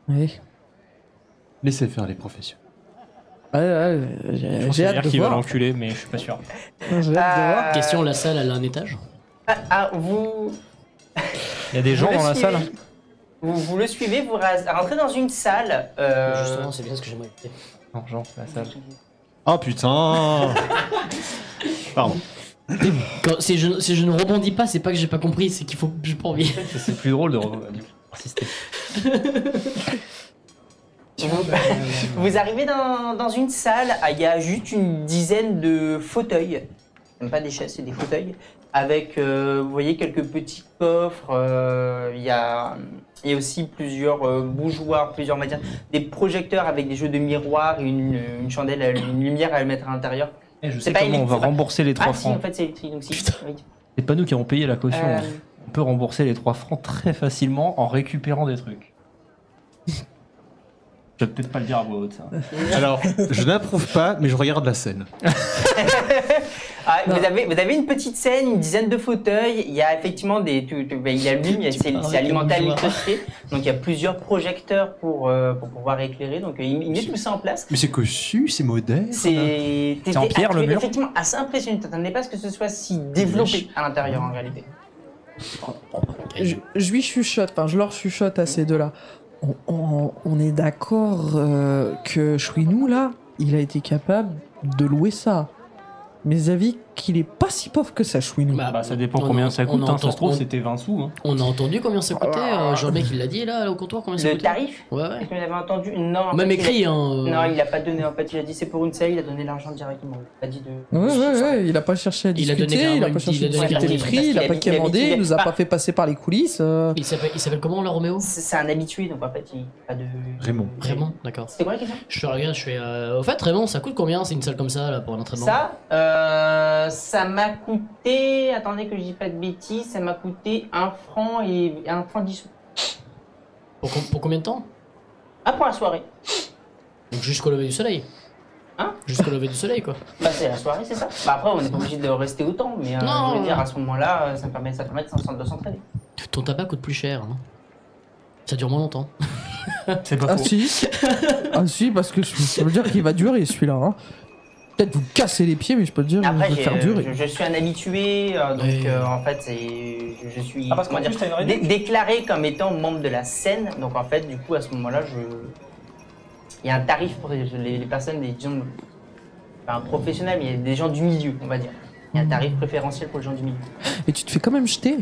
Ouais. Laissez faire les professions. Ouais, Je j'ai considère hâte de qu'il va voir. l'enculer, mais je suis pas sûr. J'ai hâte de voir. Question, la salle, elle a un étage? Vous... Il y a des gens vous le dans la suivez. salle. Vous le suivez, vous rentrez dans une salle. Justement, c'est bien ce que j'aimerais éviter. Non, genre, la salle. Oh putain. Pardon. Si je ne rebondis pas, c'est pas que j'ai pas compris, c'est qu'il faut que je pas envie. C'est plus drôle de insister. Vous arrivez dans une salle, il y a juste une dizaine de fauteuils, même pas des chaises, c'est des fauteuils, avec, vous voyez, quelques petits coffres, il y a aussi plusieurs bougeoirs, plusieurs matières, des projecteurs avec des jeux de miroirs et une chandelle, une lumière à mettre à l'intérieur. Eh, je C'est sais pas comment on va électrique. rembourser les 3 Ah si, en francs. fait c'est électrique, donc si. Oui. C'est pas nous qui avons payé la caution. Euh, On peut rembourser les 3 francs très facilement en récupérant des trucs. Je vais peut-être pas le dire à voix haute, ça. Alors, je n'approuve pas, mais je regarde la scène. vous avez une petite scène, une dizaine de fauteuils. Il y a effectivement il y a l'une, c'est alimenté à l'électricité. Donc il y a plusieurs projecteurs pour pouvoir éclairer. Donc il met tout ça en place. Mais c'est cossu, c'est moderne. C'est en pierre, le mur effectivement assez impressionnant. Tu n'attendais pas à ce que ce soit si développé à l'intérieur en réalité. Je lui chuchote, enfin, je leur chuchote à ces deux-là. On est d'accord que Chouinou, là, il a été capable de louer ça. Mes avis qu'il est pas si pauvre que ça, Chouinou. Bah, Bah, ça dépend on combien en- ça on coûte. Hein. Ça entend- se trouve, on- c'était 20 sous. Hein. On a entendu combien ça coûtait? Jean-Mec, il l'a dit là au comptoir, combien ça Le coûtait? tarif, Ouais, ouais. est-ce que vous avez entendu? Non. en Même fait, il a- écrit, hein. Non, il n'a pas donné. En fait, il a dit c'est pour une salle. Il a donné l'argent directement. Il a pas dit de. Ouais, il a pas cherché à Il a discuter, donné il a carrément pas cherché à il a donné discuter les carrément- prix, il a pas quémandé, il nous a pas fait passer par les coulisses. Il s'appelle comment, là, Roméo? C'est un habitué, donc en fait, il pas de. Raymond. Raymond, d'accord. C'était quoi la question? Je te regarde, je fais. Au fait, Raymond, ça coûte combien? C'est une salle comme ça, là, pour un entraînement? Ça m'a coûté, attendez que je dis pas de bêtises, ça m'a coûté 1 franc et 1 franc 10 sous. Pour combien de temps? Ah, pour la soirée. Donc jusqu'au lever du soleil. Jusqu'au lever du soleil, quoi. Bah, c'est la soirée, c'est ça. Bah, après, on n'est pas obligé de rester autant, mais Non. je veux dire, à ce moment-là, ça permet de s'entraîner. Ton tabac coûte plus cher. Hein. Ça dure moins longtemps. C'est pas Ah faux. si. Ah si, parce que ça veut dire qu'il va durer celui-là. Hein. Peut-être vous casser les pieds, mais je peux te dire, il Après, va faire durer. je suis un habitué, donc Ouais. En fait, je suis Ah, parce qu'en comment plus, dire, t'as une réduction. déclaré comme étant membre de la scène. Donc en fait, du coup, à ce moment-là, il y a un tarif pour les personnes, disons, pas un professionnel, mais il y a des gens du milieu, on va dire. Il y a un tarif préférentiel pour les gens du milieu. Et tu te fais quand même jeter.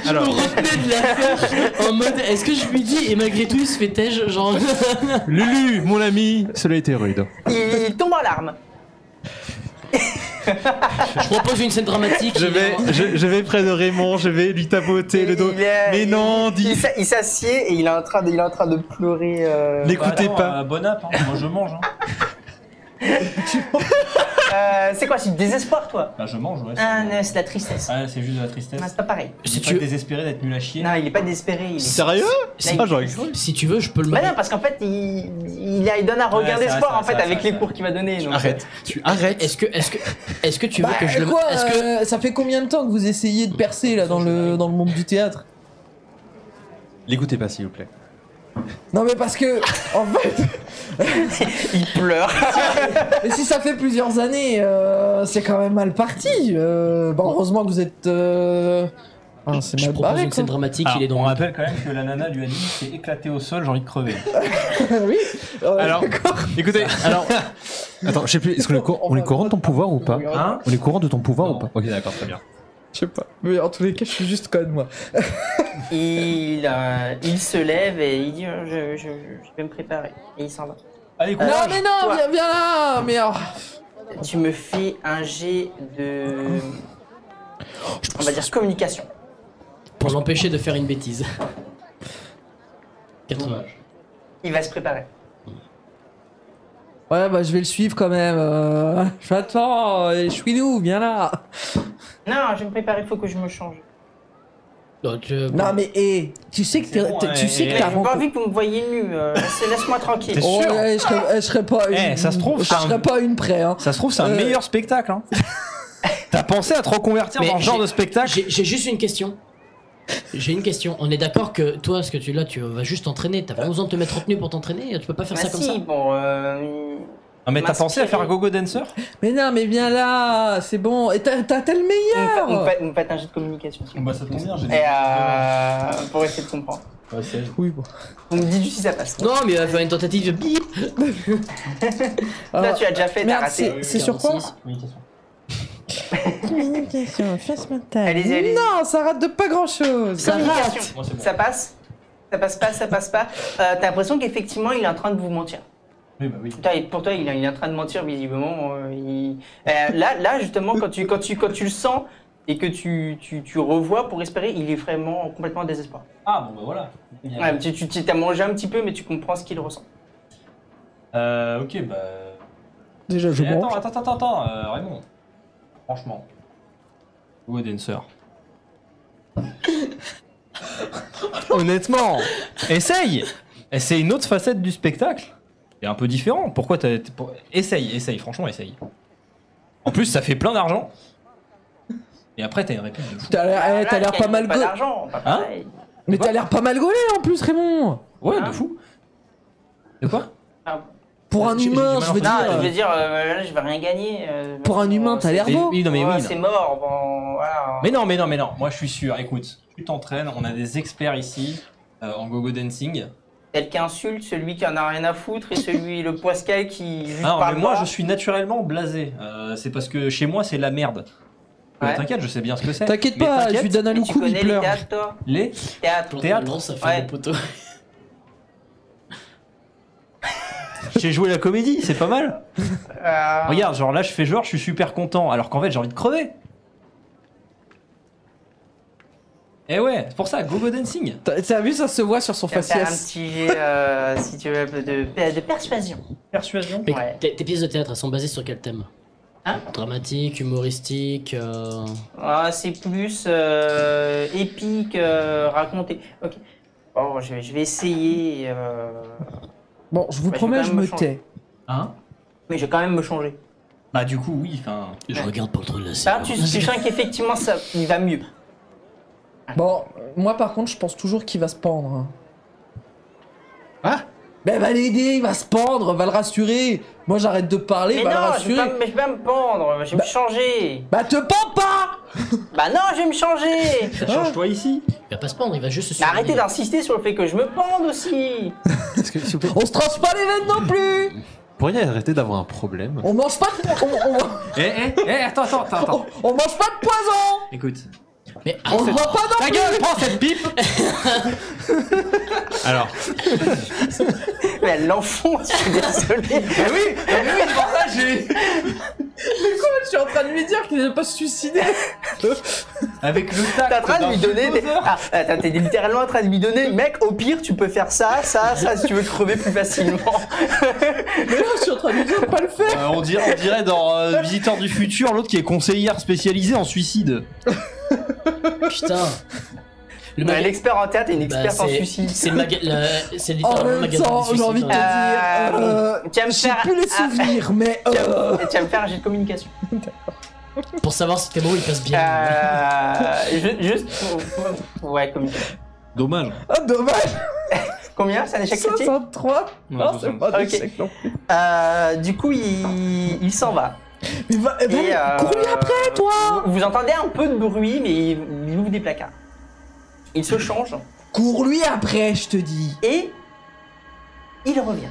Alors, Je me retenais de la faire en mode est-ce que je lui dis et malgré tout il se fait tège genre. Lulu, mon ami, cela a été rude. Il tombe en larmes. Je propose une scène dramatique. Je vais près de Raymond, je vais lui tapoter le dos. Mais non, dis, Il s'assied et il est en train de pleurer. n'écoutez pas. Bon app, hein. Moi je mange. Hein. C'est quoi, c'est du désespoir, toi? Bah, je mange, ouais. Ah, non, c'est de la tristesse. Ah, c'est juste de la tristesse. Non, c'est pas pareil. Je Si suis tu- pas désespéré d'être nul à chier. Non, il est pas désespéré. Il est... Sérieux Là, Ah, j'aurais cru. Si tu veux, je peux le Bah marier. non, parce qu'en fait, il donne un Ouais, regard c'est d'espoir vrai, en fait c'est vrai, avec c'est les vrai. cours qu'il va donner. donc. Arrête, tu arrêtes. Est-ce que tu veux que je le quoi est-ce que Ça fait combien de temps que vous essayez de percer là dans le monde du théâtre? L'écoutez pas, s'il vous plaît. Non mais parce que, en fait, Il pleure. mais si ça fait plusieurs années, c'est quand même mal parti. Bah, heureusement que vous êtes... Ah, c'est je mal propose barré une scène quoi. dramatique, Alors, il est dans on le- rappelle quand même que la nana lui a dit c'est éclaté au sol, j'ai envie de crever. Oui. Alors, écoutez, alors. Attends, je sais plus, est-ce qu'on est, on est courant de ton pouvoir ou pas Hein? On est courant de ton pouvoir Non. ou pas Ok, d'accord, très bien. Je sais pas. Mais en tous les cas, je suis juste conne moi. Il se lève et il dit je vais me préparer. Et il s'en va. Allez, Non courage. mais non, toi. viens là. Mais Tu me fais un jet de. On va dire communication. pour l'empêcher de faire une bêtise. 80. Il va se préparer. ouais, bah je vais le suivre quand même. J'attends, chouinou, viens là. Non, je vais me préparer, il faut que je me change. Donc, Non mais tu sais que C'est bon, tu sais que Mais t'as j'ai pas envie que vous me voyez nu. Laisse-moi tranquille. T'es sûr Ouais, je serais pas une... Eh, ça se trouve, je c'est un- serais pas une près hein. Ça se trouve, c'est un Euh. meilleur spectacle. Hein. T'as pensé à te reconvertir Mais dans ce genre j'ai- de spectacle j'ai juste une question. J'ai une question. On est d'accord que toi, ce que tu là, tu vas juste t'entraîner. T'as pas besoin de te mettre en tenue pour t'entraîner. Tu peux pas faire Bah ça comme si, ça. bon. Non, mais t'as pensé à faire un m'inspirer. gogo dancer Mais non, mais viens là, c'est bon. Et t'as le meilleur. Vous me faites un jeu de communication. s'il vous Bah, ça tombe bien, j'ai plaît. Et pour essayer de comprendre. Oui, bon. Vous me dites juste si ça passe. Non, mais il va faire une tentative de bip. Là, tu as déjà fait, t'as Merde, raté. c'est sur quoi 46. Communication, chasse mentale. Allez-y, allez-y. Non, ça rate de pas grand chose. Ça Communication. rate. Moi, c'est bon. Ça passe. Ça passe pas, ça passe pas. T'as l'impression qu'effectivement, il est en train de vous mentir. Oui, bah oui. Pour toi, il est en train de mentir visiblement. Là, justement, quand tu le sens et que tu revois pour espérer, il est vraiment complètement en désespoir. Ah, bon, bah voilà. Bien. Ouais, tu t'as mangé un petit peu, mais tu comprends ce qu'il ressent. Ok, bah. Déjà, je Mais mange. attends, Raymond. Franchement. Gogo dancer. Honnêtement, essaye. C'est une autre facette du spectacle. C'est un peu différent. Pourquoi Essaye, franchement, essaye. En plus, ça fait plein d'argent. Et après, t'as une réplique de fou. T'as l'air pas mal Pas gaulé. d'argent, pas Hein pareil. Mais t'as l'air pas mal gaulé en plus, Raymond. Ouais, Hein de fou. De quoi Pour un J'ai du humain, mal je à veux Non, je veux dire. dire, là, je vais rien gagner. Pour un humain, t'as l'air beau. Oui, non, mais oui. non. C'est mort, bon, voilà. Mais non. Moi, je suis sûr. Écoute, tu t'entraînes. On a des experts ici en gogo dancing. Tel qu'insulte celui qui en a rien à foutre et celui, le poiscal qui juste Non, parle mais moi, pas. je suis naturellement blasé. C'est parce que chez moi, c'est la merde. Ouais. T'inquiète, je sais bien ce que c'est. T'inquiète Mais pas, je t'inquiète, lui donne un Mais tu loukou, il connais les pleure. théâtres, toi Les Théâtre. Théâtre. Non, ça fait Ouais. des poteaux. J'ai joué la comédie, c'est pas mal. Euh, Regarde, genre là, je fais genre, je suis super content, alors qu'en fait, j'ai envie de crever. Eh ouais, c'est pour ça, gogo dancing. T'as vu, ça se voit sur son tu vas faire un faciès. petit jet, si tu veux, de persuasion. Persuasion. Mais Ouais. tes pièces de théâtre, elles sont basées sur quel thème Hein Dramatique, humoristique. Ah, c'est plus épique, raconté. Ok. Bon, je vais essayer. Bon, je vous Bah, je vais promets, quand je même me me changer. tais. Hein? Mais je vais quand même me changer. Bah du coup, oui, enfin... Je regarde pour le truc de la Ça, tu sens qu'effectivement, ça, il va mieux. Bon, moi par contre, je pense toujours qu'il va se pendre. hein. Ah Ben va l'aider, il va se pendre, va le rassurer. Moi j'arrête de parler, Mais va le non, rassurer. je vais pas me pendre, je vais me changer. Bah te pends pas. Bah non, je vais me changer. Change-toi ici. Il va pas se pendre, il va juste se Mais arrêtez surveiller. d'insister sur le fait que je me pende aussi. Est-ce que, s'il vous plaît, On se tranche pas les veines non plus. vous pourriez arrêter d'avoir un problème? On mange pas de Attends. on mange pas de poison. Écoute. Mais On se voit pas non Ta plus. gueule, prends cette pipe. Alors, Mais elle l'enfonce, je suis désolé. Mais oui, c'est pour ça j'ai... Je suis en train de lui dire qu'il ne va pas se suicider. Avec le tact. T'es en train de lui d'un donner des... bulldozer. Ah, attends, t'es littéralement en train de lui donner, mec, au pire, tu peux faire ça, si tu veux crever plus facilement. Mais là, je suis en train de lui dire de pas le faire. On dirait dans Visiteur du futur, l'autre qui est conseillère spécialisée en suicide. putain. Le Ouais, maga- L'expert en théâtre et une Bah, experte en c'est suicide. c'est En littéralement le même magasin temps, du j'ai suicide, envie de te hein. dire. Tu vas me J'ai faire... plus les souvenirs, mais. Tu vas me faire un jet de communication. Pour savoir si tes mots ils passent bien. Juste pour... Ouais, communication. Dommage. Ah, dommage. Combien? C'est un échec critique? 63. Non, c'est pas Ok. d'échec non plus. Du coup, il s'en va. Mais va, Et, cours-lui après, toi. Vous entendez un peu de bruit, mais il ouvre des placards. Il se change Cours-lui après, je te dis. et il revient.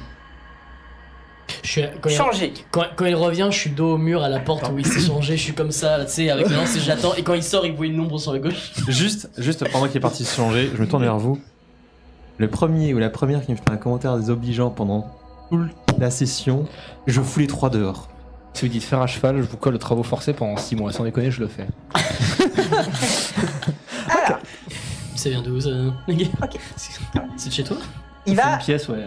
Quand Changé. quand il revient, je suis dos au mur à la porte où il s'est changé, je suis comme ça, là, tu sais, avec le lance et j'attends. Et quand il sort, il voit une ombre sur la gauche. Juste pendant qu'il est parti se changer, je me tourne vers vous. Le premier ou la première qui me fait un commentaire désobligeant pendant toute la session, je fous les 3 dehors. Si vous dites faire à cheval, je vous colle aux travaux forcés pendant 6 mois. Sans déconner, je le fais. Ça vient d'où ça? C'est de chez toi? Il C'est va. une pièce, ouais.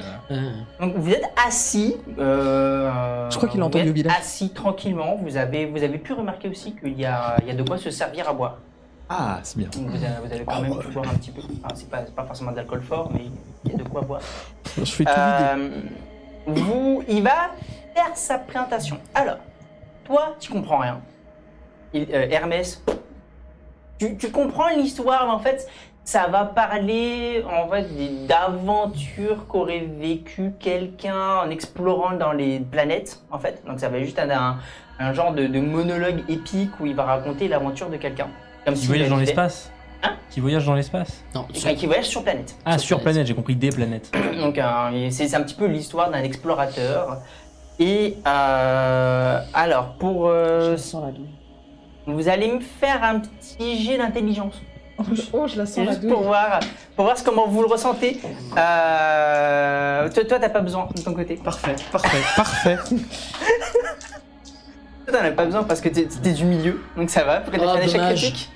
Donc vous êtes assis. Je crois qu'il a vous entendu êtes au village. Assis tranquillement. Vous avez pu remarquer aussi qu'il y a de quoi se servir à boire. Ah, c'est bien. Donc vous avez quand même pu boire un petit peu. Enfin, c'est pas forcément d'alcool fort, mais il y a de quoi boire. Je fais tout vider. Il va faire sa présentation. Alors, toi, tu comprends rien. Hermès, tu comprends l'histoire, mais en fait, ça va parler en fait d'aventures qu'aurait vécu quelqu'un en explorant dans les planètes, en fait. Donc ça va juste être un genre de monologue épique où il va raconter l'aventure de quelqu'un. Comme Qui s'il voyage dans avait fait- l'espace. Hein? Qui voyage dans l'espace. Non, Qui voyage sur planète. Ah, Sur sur planète, j'ai compris des planètes. Donc c'est un petit peu l'histoire d'un explorateur. Et alors pour vous allez me faire un petit jet d'intelligence. Oh, je la sens C'est la juste douille. pour voir comment vous le ressentez. Toi t'as pas besoin de ton côté. Parfait. Toi t'en as pas besoin parce que t'es du milieu, donc ça va. Après t'as Oh, fait un échec dommage. critique.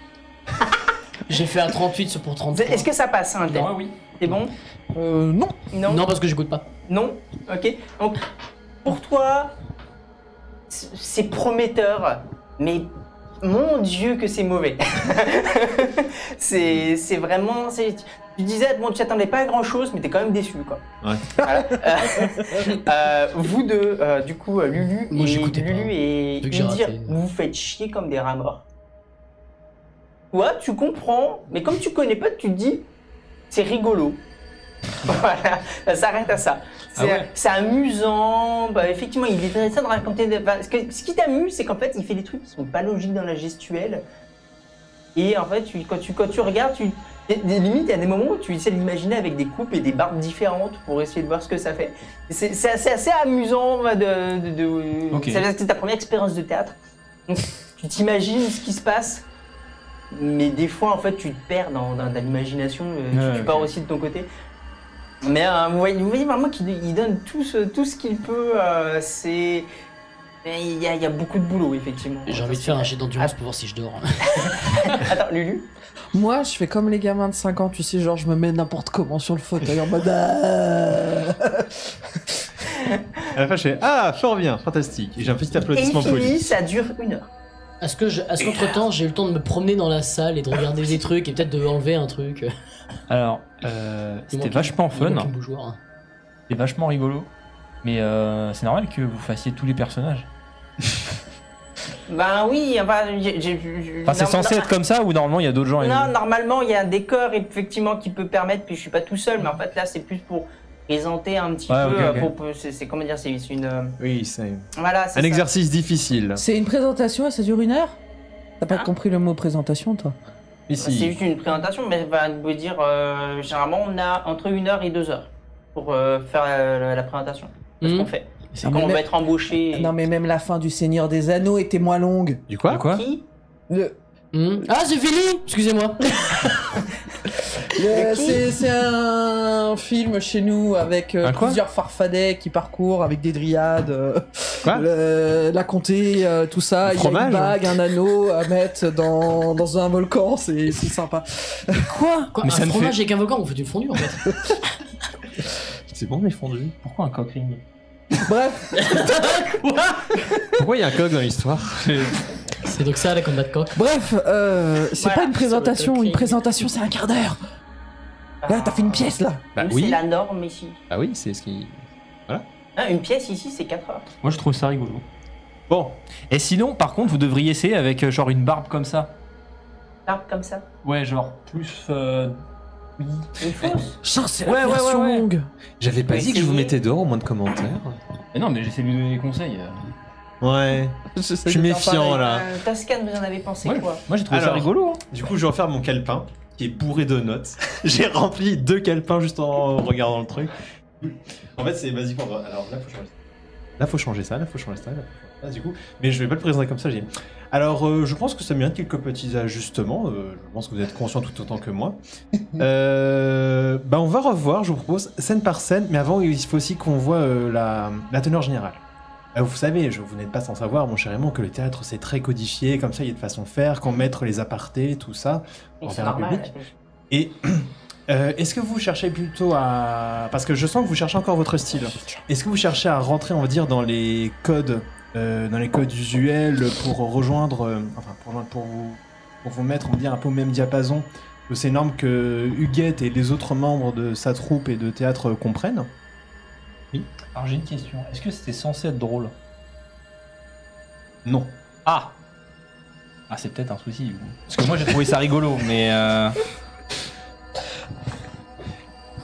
j'ai fait un 38 pour 33. Est-ce que ça passe un dé? oui. C'est bon? Non. Non. Non, parce que j'écoute pas. Non. Ok. Donc pour toi, c'est prometteur, mais mon Dieu que c'est mauvais. c'est vraiment. Tu disais, bon, tu t'attendais pas à grand chose, mais t'es quand même déçu, quoi. Ouais. Voilà. Vous deux, du coup, Lulu Moi, j'écoutais Lulu pas, et vu que j'ai Indir, raté. vous vous faites chier comme des rats morts. Toi, tu comprends, mais comme tu connais pas, tu te dis, c'est rigolo. Voilà, ça s'arrête à ça. Ah ouais. C'est amusant. Bah, effectivement, il est intéressant de raconter. Ce qui t'amuse, c'est qu'en fait, il fait des trucs qui sont pas logiques dans la gestuelle. Et en fait, quand tu regardes, limite, il y a des moments où tu essaies de l'imaginer avec des coupes et des barbes différentes pour essayer de voir ce que ça fait. C'est assez amusant. Ok. C'est ta première expérience de théâtre. Donc, tu t'imagines ce qui se passe. Mais des fois, en fait, tu te perds dans l'imagination. Tu pars aussi de ton côté. Mais vous voyez vraiment qu'il donne tout ce qu'il peut. Il y a beaucoup de boulot, effectivement. J'ai envie de faire un jet d'endurance pour voir si je dors. Attends, Lulu. Moi, je fais comme les gamins de 5 ans, tu sais, genre, je me mets n'importe comment sur le fauteuil en mode. À la fin, je fais ah, fort bien, fantastique. Et j'ai un petit Et il applaudissement finit, poli. ça dure 1 heure. Est-ce qu'entre-temps, j'ai eu le temps de me promener dans la salle et de regarder des trucs et peut-être de enlever un truc? Alors, Il c'était manque- vachement il fun. manque une bougeoire. C'est vachement rigolo. Mais c'est normal que vous fassiez tous les personnages. Ben oui, enfin, C'est censé être comme ça ou normalement il y a d'autres gens Non, normalement, il y a un décor effectivement qui peut permettre, puis je suis pas tout seul, mais en fait là, c'est plus pour présenter un petit Ouais, peu. ok. C'est comment dire, c'est une. Oui, c'est Voilà, c'est un ça. exercice difficile. C'est une présentation et ça dure 1 heure? T'as pas Hein compris le mot présentation, toi? Ici. C'est juste une présentation, mais je veux dire, généralement, on a entre 1 heure et 2 heures pour faire la présentation. C'est ce qu'on fait. C'est Non, quand mais on va même- être embauché. Non, mais même la fin du Seigneur des Anneaux était moins longue. Du quoi? Quoi? Qui Ah, c'est fini. Excusez-moi. C'est un film chez nous avec Un quoi plusieurs farfadets qui parcourent avec des dryades, Quoi la comté, tout ça. Il y a fromage, une bague, un anneau à mettre dans un volcan, c'est sympa. Quoi Mais un ça me fromage avec un volcan, on fait du fondu en fait. C'est bon, les fondus. Pourquoi un coq ring? Bref, Pourquoi il y a un coq dans l'histoire? C'est donc ça les combats de coq. bref, c'est Voilà, pas une ça présentation, va être une présentation c'est un quart d'heure. Là, t'as fait une pièce là. Bah C'est oui. la norme ici. Ah oui, c'est ce qui. Hein, une pièce ici, c'est 4 heures. Moi je trouve ça rigolo. Bon, Et sinon, par contre, vous devriez essayer avec genre une barbe comme ça. Là, comme ça. Ouais, genre plus. Une fausse. Putain, c'est Ouais, la ouais, version ouais, ouais. longue. j'avais pas Ouais, dit que je vous essayez. mettais dehors au moins de commentaires. Mais non, mais j'essaie de lui donner des conseils. Ouais. Je suis méfiant là. Toscan, vous en avez pensé Ouais. quoi? Moi j'ai trouvé ça Alors. rigolo. Hein. Du coup, je vais refaire mon calepin qui est bourré de notes. J'ai rempli 2 calepins juste en regardant le truc. En fait, c'est basiquement. Alors là, faut changer ça. Là, faut changer ça. Là, faut changer ça. Là, faut changer ça. Du coup, mais je vais pas le présenter comme ça. J'ai. Alors, je pense que ça mérite quelques petits ajustements. Je pense que vous êtes conscient tout autant que moi. On va revoir. Je vous propose scène par scène, mais avant, il faut aussi qu'on voit la teneur générale. Vous savez, vous n'êtes pas sans savoir, mon cher Raymond, que le théâtre c'est très codifié, comme ça il y a de façon de faire, qu'on mettre les apartés, tout ça, Et en c'est faire un normal. public. Et est-ce que vous cherchez plutôt à... Parce que je sens que vous cherchez encore votre style. Est-ce que vous cherchez à rentrer, on va dire, dans les codes usuels pour rejoindre... pour vous mettre, on va dire, un peu au même diapason de ces normes que Huguette et les autres membres de sa troupe et de théâtre comprennent? Alors j'ai une question. Est-ce que c'était censé être drôle? Non. Ah Ah, c'est peut-être un souci. Du coup. Parce que moi j'ai trouvé ça rigolo, mais.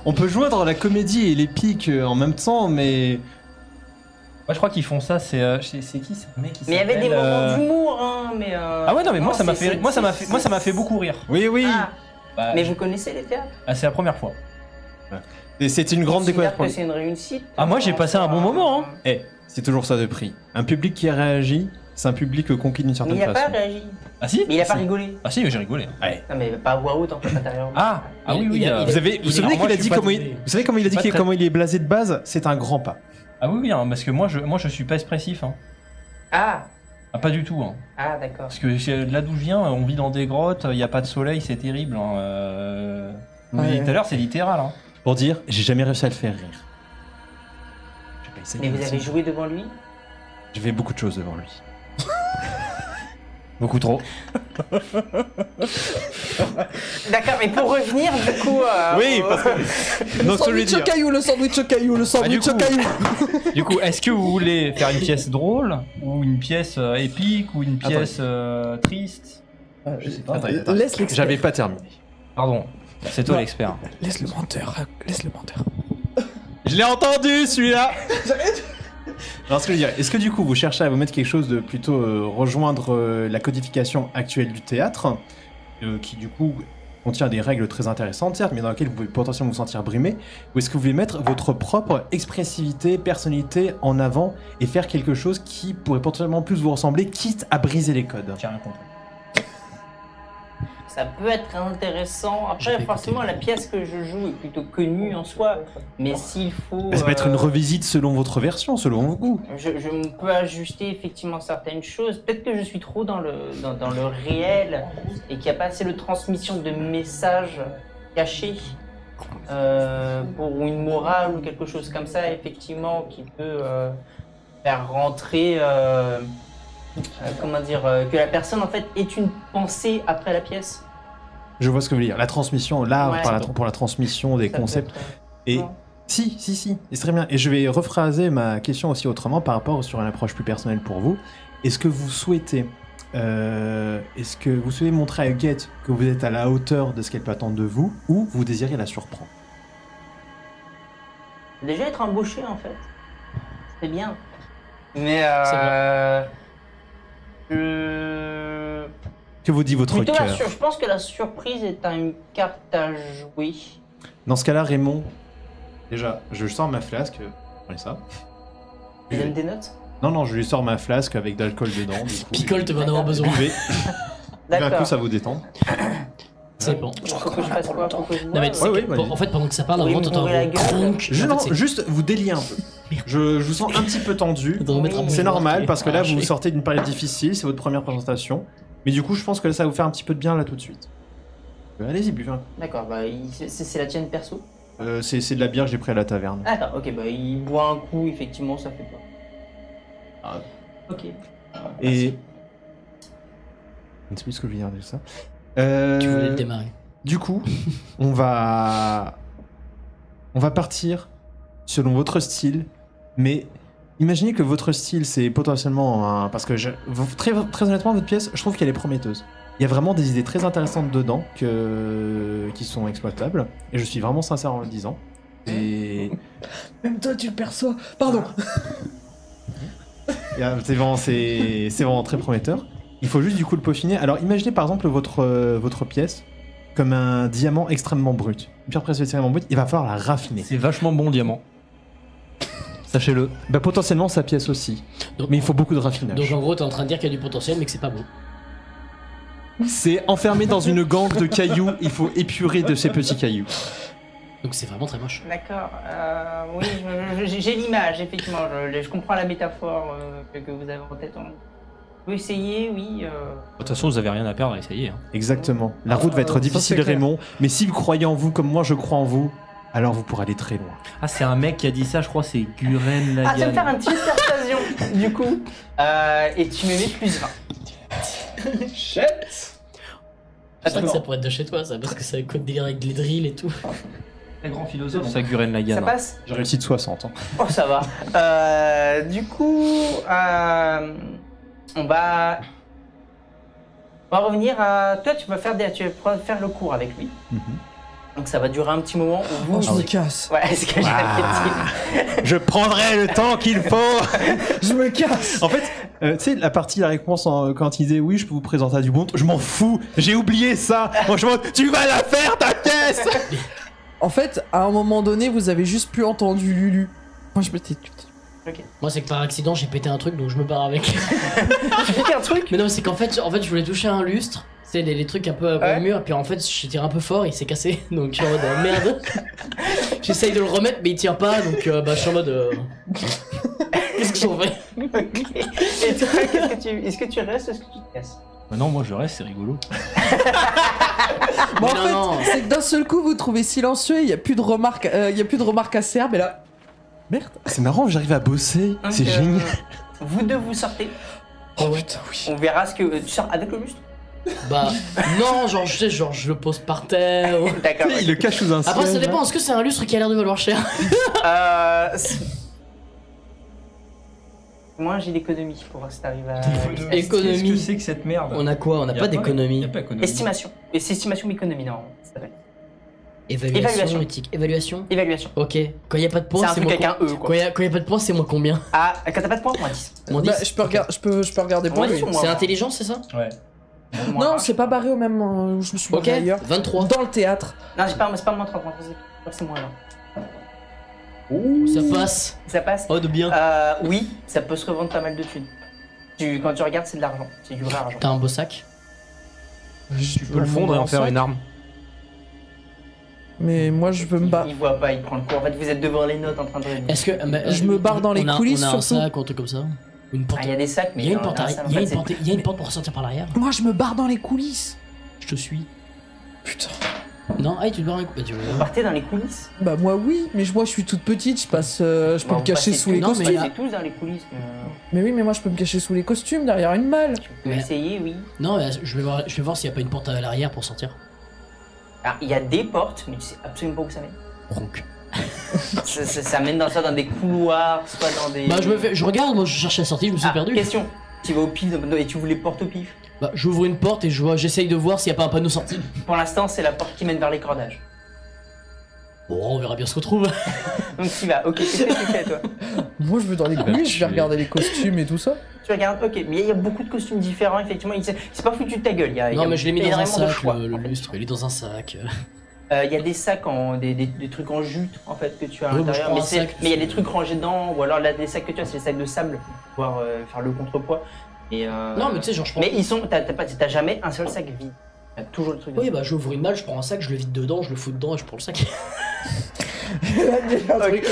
On peut joindre la comédie et l'épique en même temps, mais... Moi je crois qu'ils font ça. C'est qui ce mec qui Mais il y avait des s'appelle, moments d'humour, hein, mais. Ah ouais non mais moi ça m'a fait moi ça m'a fait beaucoup rire. Oui, oui. Ah, Bah, mais vous connaissez les théâtres? c'est la première fois. Et c'est une grande C'est-à-dire découverte pour que lui. c'est une réussite. Ah, moi, j'ai passé un bon moment, hein. Eh, c'est toujours ça de prix. Un public qui a réagi, c'est un public conquis d'une Mais certaine il a pas façon. réagi. Ah si Mais il a pas Si. rigolé. Ah si mais j'ai rigolé. Non, mais pas à voix haute en fait intérieurement. Ah oui oui. Il- Vous avez, Il vous est- savez alors moi, qu'il a je dit suis pas comment il, très- vous savez comment il a dit pas très- comment il est blasé de base? C'est un grand pas. Ah oui hein, parce que moi je suis pas expressif hein. Ah, Ah pas du tout hein. ah d'accord. Parce que de là d'où je viens, on vit dans des grottes, il y a pas de soleil, c'est terrible. Hein. Je vous l'ai dit tout à l'heure, c'est littéral. Hein. Pour dire, j'ai jamais réussi à le faire rire. J'ai pas essayé, Mais vous avez si. joué devant lui? J'ai fait beaucoup de choses devant lui. Beaucoup trop. D'accord, mais pour revenir du coup. Oui, parce que. Le Non, je voulais sandwich au dire. caillou, le sandwich au caillou, le sandwich du au coup- caillou. Du coup, est-ce que vous voulez faire une pièce drôle ou une pièce épique ou une pièce triste? Je sais pas. Attendez, attendez. Laisse l'expert. J'avais pas terminé. Pardon, c'est toi Non. l'expert. Laisse le menteur, laisse le menteur. Je l'ai entendu celui-là. Alors ce que je veux dire, est-ce que du coup vous cherchez à vous mettre quelque chose de plutôt rejoindre la codification actuelle du théâtre, qui du coup contient des règles très intéressantes certes, mais dans lesquelles vous pouvez potentiellement vous sentir brimé, ou est-ce que vous voulez mettre votre propre expressivité, personnalité en avant et faire quelque chose qui pourrait potentiellement plus vous ressembler, quitte à briser les codes? J'ai rien compris. Ça peut être intéressant. J'ai Après, pas forcément, écouté. la pièce que je joue est plutôt connue en soi. Mais s'il faut. Ça peut être une revisite selon votre version, selon vos goûts. Je peux ajuster effectivement certaines choses. Peut-être que je suis trop dans le réel et qu'il n'y a pas assez de transmission de messages cachés pour une morale ou quelque chose comme ça, effectivement, qui peut faire rentrer. Comment dire que la personne en fait ait une pensée après la pièce. Je vois ce que vous voulez dire. La transmission, l'art Ouais. pour la transmission des Ça peut concepts. être, Et non. Si, c'est très bien. Et je vais rephraser ma question aussi autrement par rapport sur une approche plus personnelle pour vous. Est-ce que vous souhaitez montrer à Huguette que vous êtes à la hauteur de ce qu'elle peut attendre de vous, ou vous désirez la surprendre? Déjà être embauché en fait, c'est bien. Mais Que vous dit votre plutôt cœur? je pense que la surprise est une carte à jouer. Dans ce cas-là, Raymond, déjà, je sors ma flasque. Prenez ça. Tu donnes des notes? Non, je lui sors ma flasque avec d'alcool dedans. Du coup, Picole, tu vas en avoir besoin. buvez. Buvez un coup, D'accord. ça vous détend. C'est bon. Faut que je fasse quoi? Faut que je Non, mais tu sais Ouais, que, ouais, vas-y. en fait, pendant que ça parle, Oui, avant, me t'entends bourrer la un gueule. cronk. Non, En fait, c'est- juste vous déliez un peu. Je vous sens un petit peu tendu. Faudrait remettre un Oui. C'est mouchoir normal qui- parce que là, vous arraché. sortez d'une période difficile, c'est votre première présentation. Mais du coup, je pense que là, ça va vous faire un petit peu de bien là tout de suite. Allez-y, buvez un coup. D'accord, bah c'est la tienne perso. C'est de la bière que j'ai pris à la taverne. D'accord, ok, bah il boit un coup, effectivement, ça fait pas. Ah. Ok. Et. Je ne sais plus ce que je veux dire de ça. Tu voulais le démarrer. Du coup, on va partir selon votre style, mais imaginez que votre style c'est potentiellement parce que très honnêtement votre pièce, je trouve qu'elle est prometteuse. Il y a vraiment des idées très intéressantes dedans qui sont exploitables, et je suis vraiment sincère en le disant. Et Même toi, tu le perçois. Pardon. c'est vraiment très prometteur. Il faut juste du coup le peaufiner. Alors imaginez par exemple votre pièce comme un diamant extrêmement brut. Une pierre précieuse extrêmement brute, il va falloir la raffiner. C'est vachement bon diamant. Sachez-le. Bah potentiellement sa pièce aussi. Donc, Mais il faut beaucoup de raffinage. donc en gros, t'es en train de dire qu'il y a du potentiel, mais que c'est pas bon. C'est enfermé dans une gangue de cailloux, il faut épurer de ces petits cailloux. Donc c'est vraiment très moche. D'accord, oui, j'ai l'image, effectivement, je comprends la métaphore que vous avez en tête. On peut essayer, oui. De toute façon, vous avez rien à perdre à essayer. Hein. Exactement. La route va être ça, difficile, c'est clair. Raymond, mais si vous croyez en vous comme moi je crois en vous, alors vous pourrez aller très loin. Ah, c'est un mec qui a dit ça, je crois, c'est Guren Ah, tu vas me Lagan. faire un petit persuasion, du coup, et tu me mets plus 20. C'est vrai que ça pourrait être de chez toi, ça, parce que ça coûte délire avec les drills et tout. Très grand philosophe. Ça, Guren Lagan. Ça hein. passe? J'ai réussi de 60. Hein. Oh, ça va. Du coup, on va revenir à... Toi, tu vas faire le cours avec lui. Donc ça va durer un petit moment. Où vous... Oh, je me casse. Ouais, c'est ce que j'avais dit. Je prendrai le temps qu'il faut. Je me casse. En fait, tu sais, la partie, la réponse quand il disait oui, je peux vous présenter à du bon, je m'en fous, j'ai oublié ça. Franchement, tu vas la faire ta pièce. En fait, à un moment donné, vous avez juste plus entendu Lulu. Moi, je m'étais... Moi, c'est que par accident, j'ai pété un truc, donc je me barre avec. Tu fais un truc? Mais non, c'est qu'en fait, je voulais toucher un lustre. C'est les trucs un peu Ouais. au mur, puis en fait, j'ai tiré un peu fort, il s'est cassé. Donc je suis en mode merde. J'essaye de le remettre, mais il tient pas, donc je suis en mode. Qu'est-ce que j'en fais? Ok. Et toi, est-ce que tu restes ou est-ce que tu te casses? Bah non, moi je reste, c'est rigolo. Bon, en Non, fait, non. c'est que d'un seul coup, vous trouvez silencieux, il y a plus de remarques, acerbes, et là... Merde. C'est marrant, j'arrive à bosser, Donc, c'est génial. Vous deux, vous sortez. Oh putain, oui. On verra ce que... Tu sors avec le lustre? Bah, non, genre, je sais, genre, je le pose par terre. ou- D'accord. Il le cache sous un Après, ça siège. dépend, est-ce que c'est un lustre qui a l'air de valoir cher? Moi, j'ai l'économie pour voir si t'arrives à... Économie. Qu'est-ce que c'est que cette merde? On a quoi? On n'a Y a pas d'économie. y a pas d'économie. Estimation. Et c'est estimation économie, non. Ça s'appelle. Évaluation, Évaluation. éthique. Évaluation? Évaluation. Ok. Quand il y a pas de C'est points, un c'est truc moins avec un E, quoi. Quand il y a pas de points, c'est moins combien? Ah, quand t'as pas de points, moins 10. Moins Bah, 10. je peux regarder pour Moins lui. 10 ou moins C'est 20? intelligent, c'est ça? Ouais. Moins Non, 20. c'est pas barré au même où je me suis Ok. barré ailleurs. 23. Dans le théâtre. Non, c'est pas moins 30, c'est moins 20. Ça passe. Ça passe? Oh, de bien. Oui, ça peut se revendre pas mal de thunes. Quand tu regardes, c'est de l'argent. C'est du vrai argent. T'as un beau sac? Tu peux le fondre et en faire une arme. Mais moi, je veux me barrer. Il voit pas, il prend le cours. En fait, vous êtes devant les notes en train de réviser. Est-ce que. Je me barre dans les coulisses, On a un surtout. sac ou un truc comme ça? Une porte. Ah, il y a des sacs, mais Il y a une dans porte un arrière. salon, Il y a en une fait, porte- il y a une porte pour sortir par l'arrière. Moi, je me barre dans les coulisses. Je te suis. Putain. Non, ah, tu te barres un coup. Bah, tu veux. Vous partez dans les coulisses. Bah moi oui, mais moi je suis toute petite, je passe, je peux Bah, me vous cacher passez sous les non, mais costumes. là- C'est tous dans les coulisses. Mais oui, mais moi je peux me cacher sous les costumes derrière une malle. Tu peux Mais- essayer, oui. Non, mais je vais voir s'il y a pas une porte à l'arrière pour sortir. Alors, il y a des portes, mais tu sais absolument pas où ça mène. Ronk. ça mène dans des couloirs, soit dans des. Bah je regarde, moi je cherche la sortie, je me suis perdu. Question. Tu vas au pif et tu voulais porte au pif. Bah j'ouvre une porte et j'essaye de voir s'il n'y a pas un panneau sortie. Pour l'instant, c'est la porte qui mène vers les cordages. Bon, on verra bien ce qu'on trouve. Donc tu vas. Ok, qu'est-ce que tu fais toi? Moi, je vais dans les coulisses, je vais tu- regarder les costumes et tout ça. Tu regardes, ok, mais il y a beaucoup de costumes différents, effectivement. C'est pas foutu de ta gueule. Il y a Non mais je l'ai mis dans un énormément de sac, choix. le lustre, il est dans un sac. Il y a des sacs, des trucs en jute en fait que tu as à Ouais, moi, je l'intérieur, prends mais un sac, mais il y a des parce que- trucs rangés dedans, ou alors là des sacs que tu as, c'est des sacs de sable pour pouvoir faire le contrepoids. Et, Non mais tu sais genre je prends... mais ils sont, t'as jamais un seul sac vide. T'as toujours le truc. Oui bah j'ouvre une malle, je prends un sac, je le vide dedans, je le fous dedans et je prends le sac. Ok.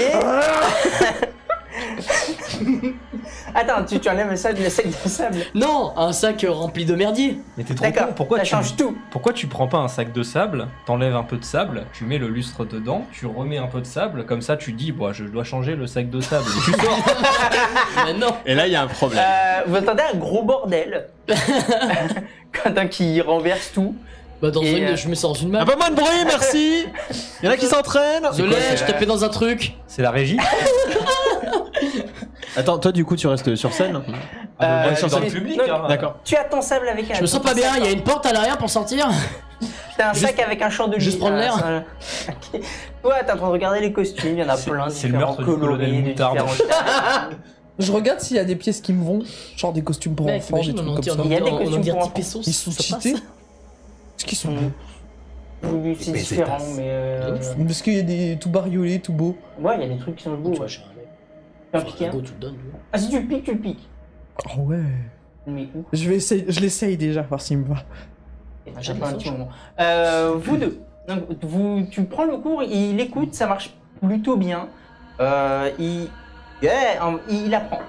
Attends, tu enlèves le sac de sable. Non, un sac rempli de merdier. Mais t'es trop D'accord. con, pourquoi ça tu... change tout. Pourquoi tu prends pas un sac de sable, t'enlèves un peu de sable, tu mets le lustre dedans, tu remets un peu de sable, comme ça tu dis, bon, je dois changer le sac de sable. Et tu sors. Mais non. Et là, il y a un problème. Vous entendez un gros bordel quand qui renverse tout. Bah dans Et, une, je mets ça dans une malle. Un peu moins de bruit, merci. Il y en a qui s'entraînent. Désolé, c'est je la- tapais dans un truc. C'est la régie. Attends, toi, du coup, tu restes sur scène Ah, bah, tu- dans le tu- public. non, hein. D'accord. Tu as ton sable avec un. Je me sens pas bien, il y a une porte à l'arrière pour sortir. T'as un Juste- sac avec un chandelier. juste prendre l'air. Ok. Toi, t'es en train de regarder les costumes, il y en a plein c'est le différents meurtre du colorés, colonel de Moutarde. différents- Je regarde s'il y a des pièces qui me vont, genre des costumes pour Mec, enfants, des imagine, trucs on en comme tire, ça. Il y a des on en costumes tire pour 10 pesos. Ils sont ça passe. cheatés. Est-ce qu'ils sont Mm. beaux Oui, c'est Mais différent, c'est mais. Parce qu'il y a des tout bariolés, tout beaux. Ouais, il y a des trucs qui sont beaux. Tu vois, Ouais. je suis un mec. Tu as Sur piqué un un go, tu le donnes. tu vois. Ah, si tu le piques, tu le piques. Oh ouais. Mais où Je l'essaye déjà, voir s'il me va. J'ai pas un petit moment. Vous deux. Donc, tu prends le cours, il écoute, ça marche plutôt bien. Il apprend.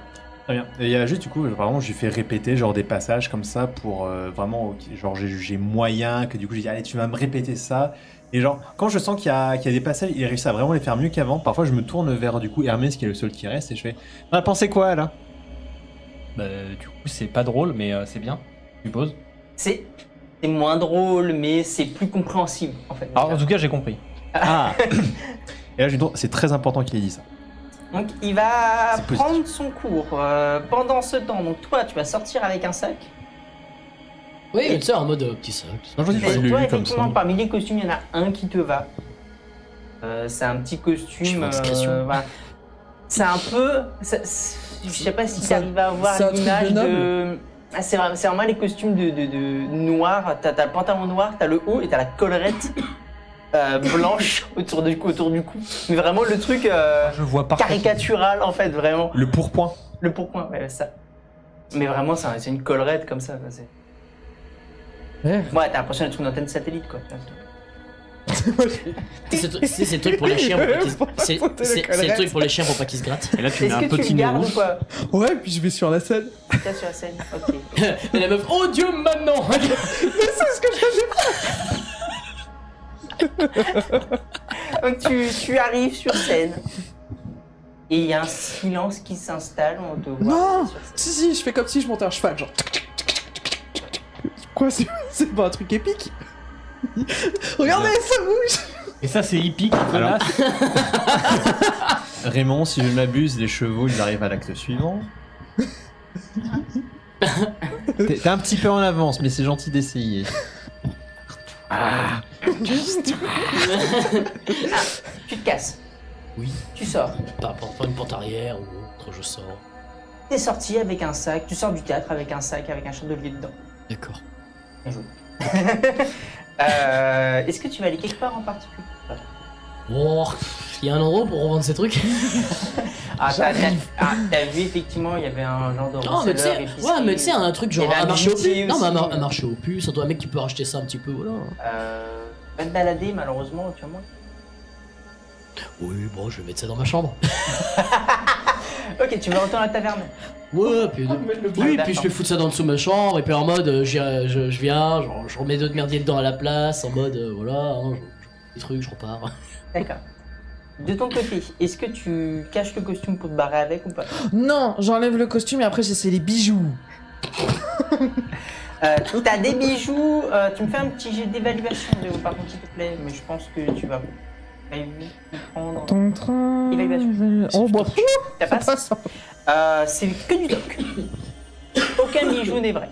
Très bien. Et il y a juste, du coup, vraiment, j'ai fait répéter genre des passages comme ça pour vraiment, ok, genre j'ai moyen que du coup j'ai dit allez tu vas me répéter ça. Et genre quand je sens qu'il y a des passages, il réussit à vraiment les faire mieux qu'avant. Parfois je me tourne vers du coup Hermès qui est le seul qui reste et je fais on a pensé quoi là? Bah, du coup, c'est pas drôle, mais c'est bien, je suppose. C'est moins drôle, mais c'est plus compréhensible en fait. Alors, en tout cas, j'ai compris. Ah. Et là je lui dis c'est très important qu'il ait dit ça. Donc il va C'est positif. prendre son cours pendant ce temps. Donc toi, tu vas sortir avec un sac. Oui, mais tu sais, en mode petit sac. Non, je dis pas, Et il l'a toi, lu comme effectivement, ça. parmi les costumes, il y en a un qui te va. C'est un petit Je fais costume. une discrétion. Voilà. C'est un peu. Je sais pas si tu Ça- arrives à avoir c'est un truc l'image de de. Ah, c'est vraiment les costumes de noir. T'as le pantalon noir, t'as le haut et t'as la collerette blanche autour du cou. Mais vraiment le truc Je vois parfaitement. caricatural en fait, vraiment. Le pourpoint. Le pourpoint, ouais, ça. Mais vraiment, c'est une collerette comme ça. Quoi. Ouais. Ouais, t'as l'impression d'être une antenne satellite quoi. C'est le truc pour les chiens pour pas qu'ils se... C'est le truc pour les chiens pour pas qu'ils se grattent. Et là, tu mets Est-ce un que tu petit le nez gardes rouge. ou pas? Ouais, puis je vais sur la scène. T'as sur la scène, ok. Et la meuf, oh Dieu, maintenant. Donc tu arrives sur scène et il y a un silence qui s'installe, on te voit Non. sur scène. Si, je fais comme si je montais un cheval, genre. Quoi, c'est pas un truc épique? Regardez, ça bouge! Et ça, c'est hippie qui Alors- connasse. Raymond, si je ne m'abuse, les chevaux ils arrivent à l'acte suivant. T'es un petit peu en avance, mais c'est gentil d'essayer. Tu te casses. Oui. Tu sors. Par une porte arrière ou autre, je sors. T'es sorti avec un sac, tu sors du théâtre avec un sac avec un chandelier dedans. D'accord. Bien joué. Est-ce que tu vas aller quelque part en particulier? Oh, il y a un endroit pour revendre ces trucs. Ah, t'as vu effectivement, il y avait un genre de Non, mais tu sais, reseller, épicerie. ouais, mais tu sais, un truc genre Et la un marché aux beauté puces. Non, mais aussi. un marché aux puces, un mec qui peut racheter ça un petit peu, voilà. Va te balader, malheureusement, tu as moins. Oui, bon, je vais mettre ça dans ma chambre. Ok, tu veux retourner à la taverne. Ouais, puis, oui, d'accord. puis je vais foutre ça dans dessous de ma chambre, et puis en mode, je viens, genre, je remets d'autres merdiers dedans à la place, en mode, voilà, hein, je des trucs, je repars. D'accord. De ton côté, est-ce que tu caches le costume pour te barrer avec ou pas? Non, j'enlève le costume et après j'essaie les bijoux. T'as des bijoux, tu me fais un petit jet d'évaluation, par contre, s'il te plaît, mais je pense que tu vas prévu de prendre. Ton train. Évaluation. Oh, bah, Ça ça passe. passe. C'est que du toc. Aucun bijou n'est vrai.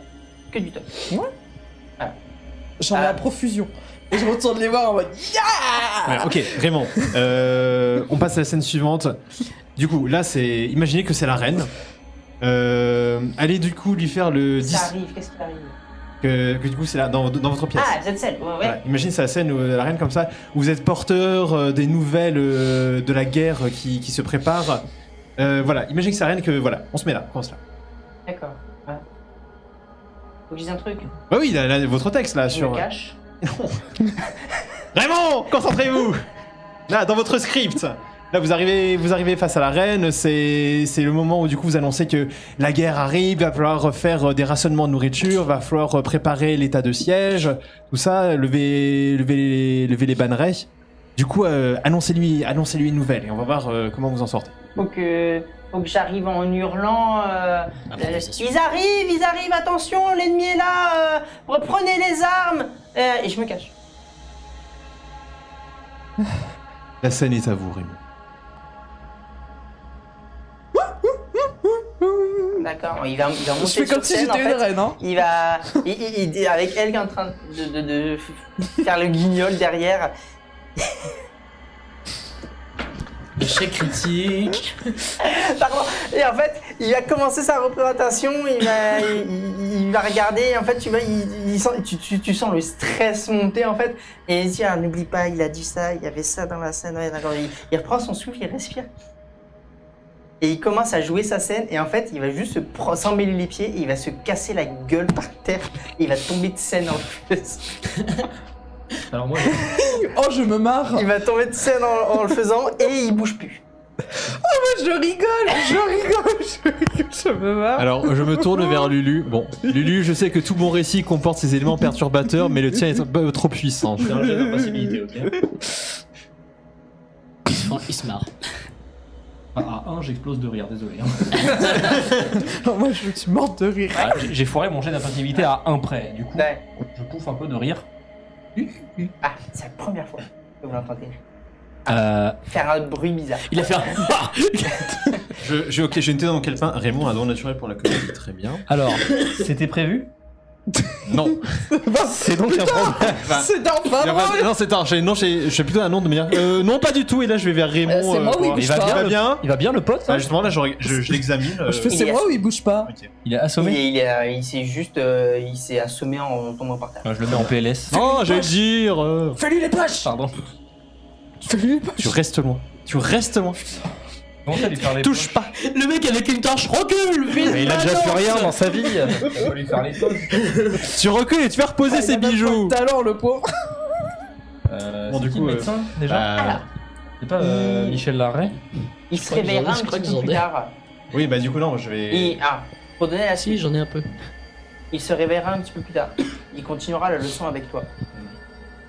Que du toc. J'en ai à profusion. Et je retourne les voir en mode. Ouais, ok, Raymond. On passe à la scène suivante. Du coup, là, c'est. Imaginez que c'est la reine. Allez, du coup, lui faire le 10. Ça arrive, qu'est-ce qui arrive? Que du coup, c'est là, dans votre pièce. Ah, cette scène, ouais. Voilà, imaginez, c'est la scène où la reine, comme ça, où vous êtes porteur des nouvelles de la guerre qui se prépare. Voilà, imaginez que c'est la reine, que voilà, on se met là, commence là. D'accord. Ouais. Faut que je dise un truc. Bah oui, votre texte là, Je sur. me cache. Raymond, concentrez-vous. Là, dans votre script. Là, vous arrivez face à la reine. C'est le moment où du coup vous annoncez que la guerre arrive. Il va falloir faire des rationnements de nourriture. Va falloir préparer l'état de siège. Tout ça, lever les bannerets. Du coup, annoncez-lui une nouvelle et on va voir comment vous en sortez. Faut que j'arrive en hurlant. Improvisation. Ils arrivent, attention, l'ennemi est là. Reprenez les armes. Et je me cache. La scène est à vous, Raymond. D'accord. Il va monter Je fais sur comme si scène, en j'étais une fait. reine, hein. Il va, avec elle qui est en train de faire le guignol derrière. Échec critique. Pardon. Et en fait, il va commencer sa représentation, il va regarder, et en fait, tu vois, tu sens le stress monter, en fait, et il dit, ah, n'oublie pas, il a dit ça, il y avait ça dans la scène, ouais, d'accord. Il reprend son souffle, il respire. Et il commence à jouer sa scène, et en fait, il va juste s'emmêler les pieds, et il va se casser la gueule par terre, et il va tomber de scène en plus. Alors moi, Oh, je me marre. Il va tomber de scène en le faisant, et il bouge plus. Je rigole. Je me marre. Alors, je me tourne vers Lulu. Bon, Lulu, je sais que tout bon récit comporte ses éléments perturbateurs, mais le tien est trop puissant. C'est un jet d'impassibilité, ok. il se marre. À 1, j'explose de rire, désolé. Moi, je suis morte de rire. Ah, j'ai foiré mon jet d'impassibilité à 1 près. Du coup, Ouais. je pouffe un peu de rire. Ah, c'est la première fois que vous l'entendez. Euh, Faire un bruit bizarre. Il a fait un. Ok, j'ai une tête dans quel pain. Raymond a un don naturel pour la comédie, très bien. Alors, c'était prévu? Non. C'est donc un problème. C'est pas drôle. Non, c'est un. Je fais plutôt un nom de manière. Non, pas du tout. Et là, je vais vers Raymond. C'est moi, oui, voir. bouge Il va pas. bien, il va bien. Il va bien le pote là? Justement, là, je l'examine. Je fais, c'est Il est moi ou il bouge pas? Ok. Il est assommé? Il s'est juste, il s'est assommé en tombant par terre. Je le mets en PLS. Oh, j'allais le dire. Fais-lui les poches. Pardon. Fais-lui les poches. Tu restes loin. Tu restes loin. Comment ça lui faire les Touche pas. Le mec avec une torche recule vite. Mais il a déjà plus rien dans sa vie. On va lui faire les poches. Tu recules et tu fais reposer ses bijoux. Talent, le pauvre. Bon, du C'est qui coup, le médecin déjà? Bah, C'est pas Michel Larrey? Il Je se crois que réveillera j'en ai, un je crois petit que peu j'en plus ai. tard. oui, bah du coup non, je vais. Et, pour donner la Si, suite, j'en ai un peu. il se réveillera un petit peu plus tard. Il continuera la leçon avec toi.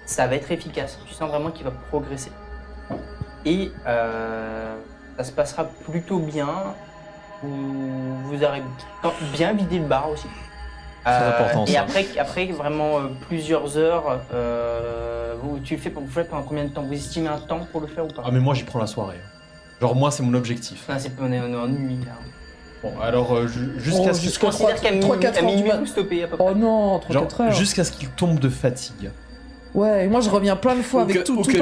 Ça va être efficace. Tu sens vraiment qu'il va progresser. Et ça se passera plutôt bien. Vous aurez bien vidé le bar aussi. C'est important, Et ça. après vraiment plusieurs heures, tu le fais pendant combien de temps? Vous estimez un temps pour le faire ou pas? Ah, mais moi, j'y prends la soirée. Genre, moi, c'est mon objectif. Enfin, on est en nuit là. Bon, alors, jusqu'à ce Je considère qu'à 3-4 heures minuit, du mat. vous stoppez à peu près. Oh non, Genre, 3-4 heures. jusqu'à ce qu'il tombe de fatigue. Ouais, et moi je reviens plein de fois avec tout le costume.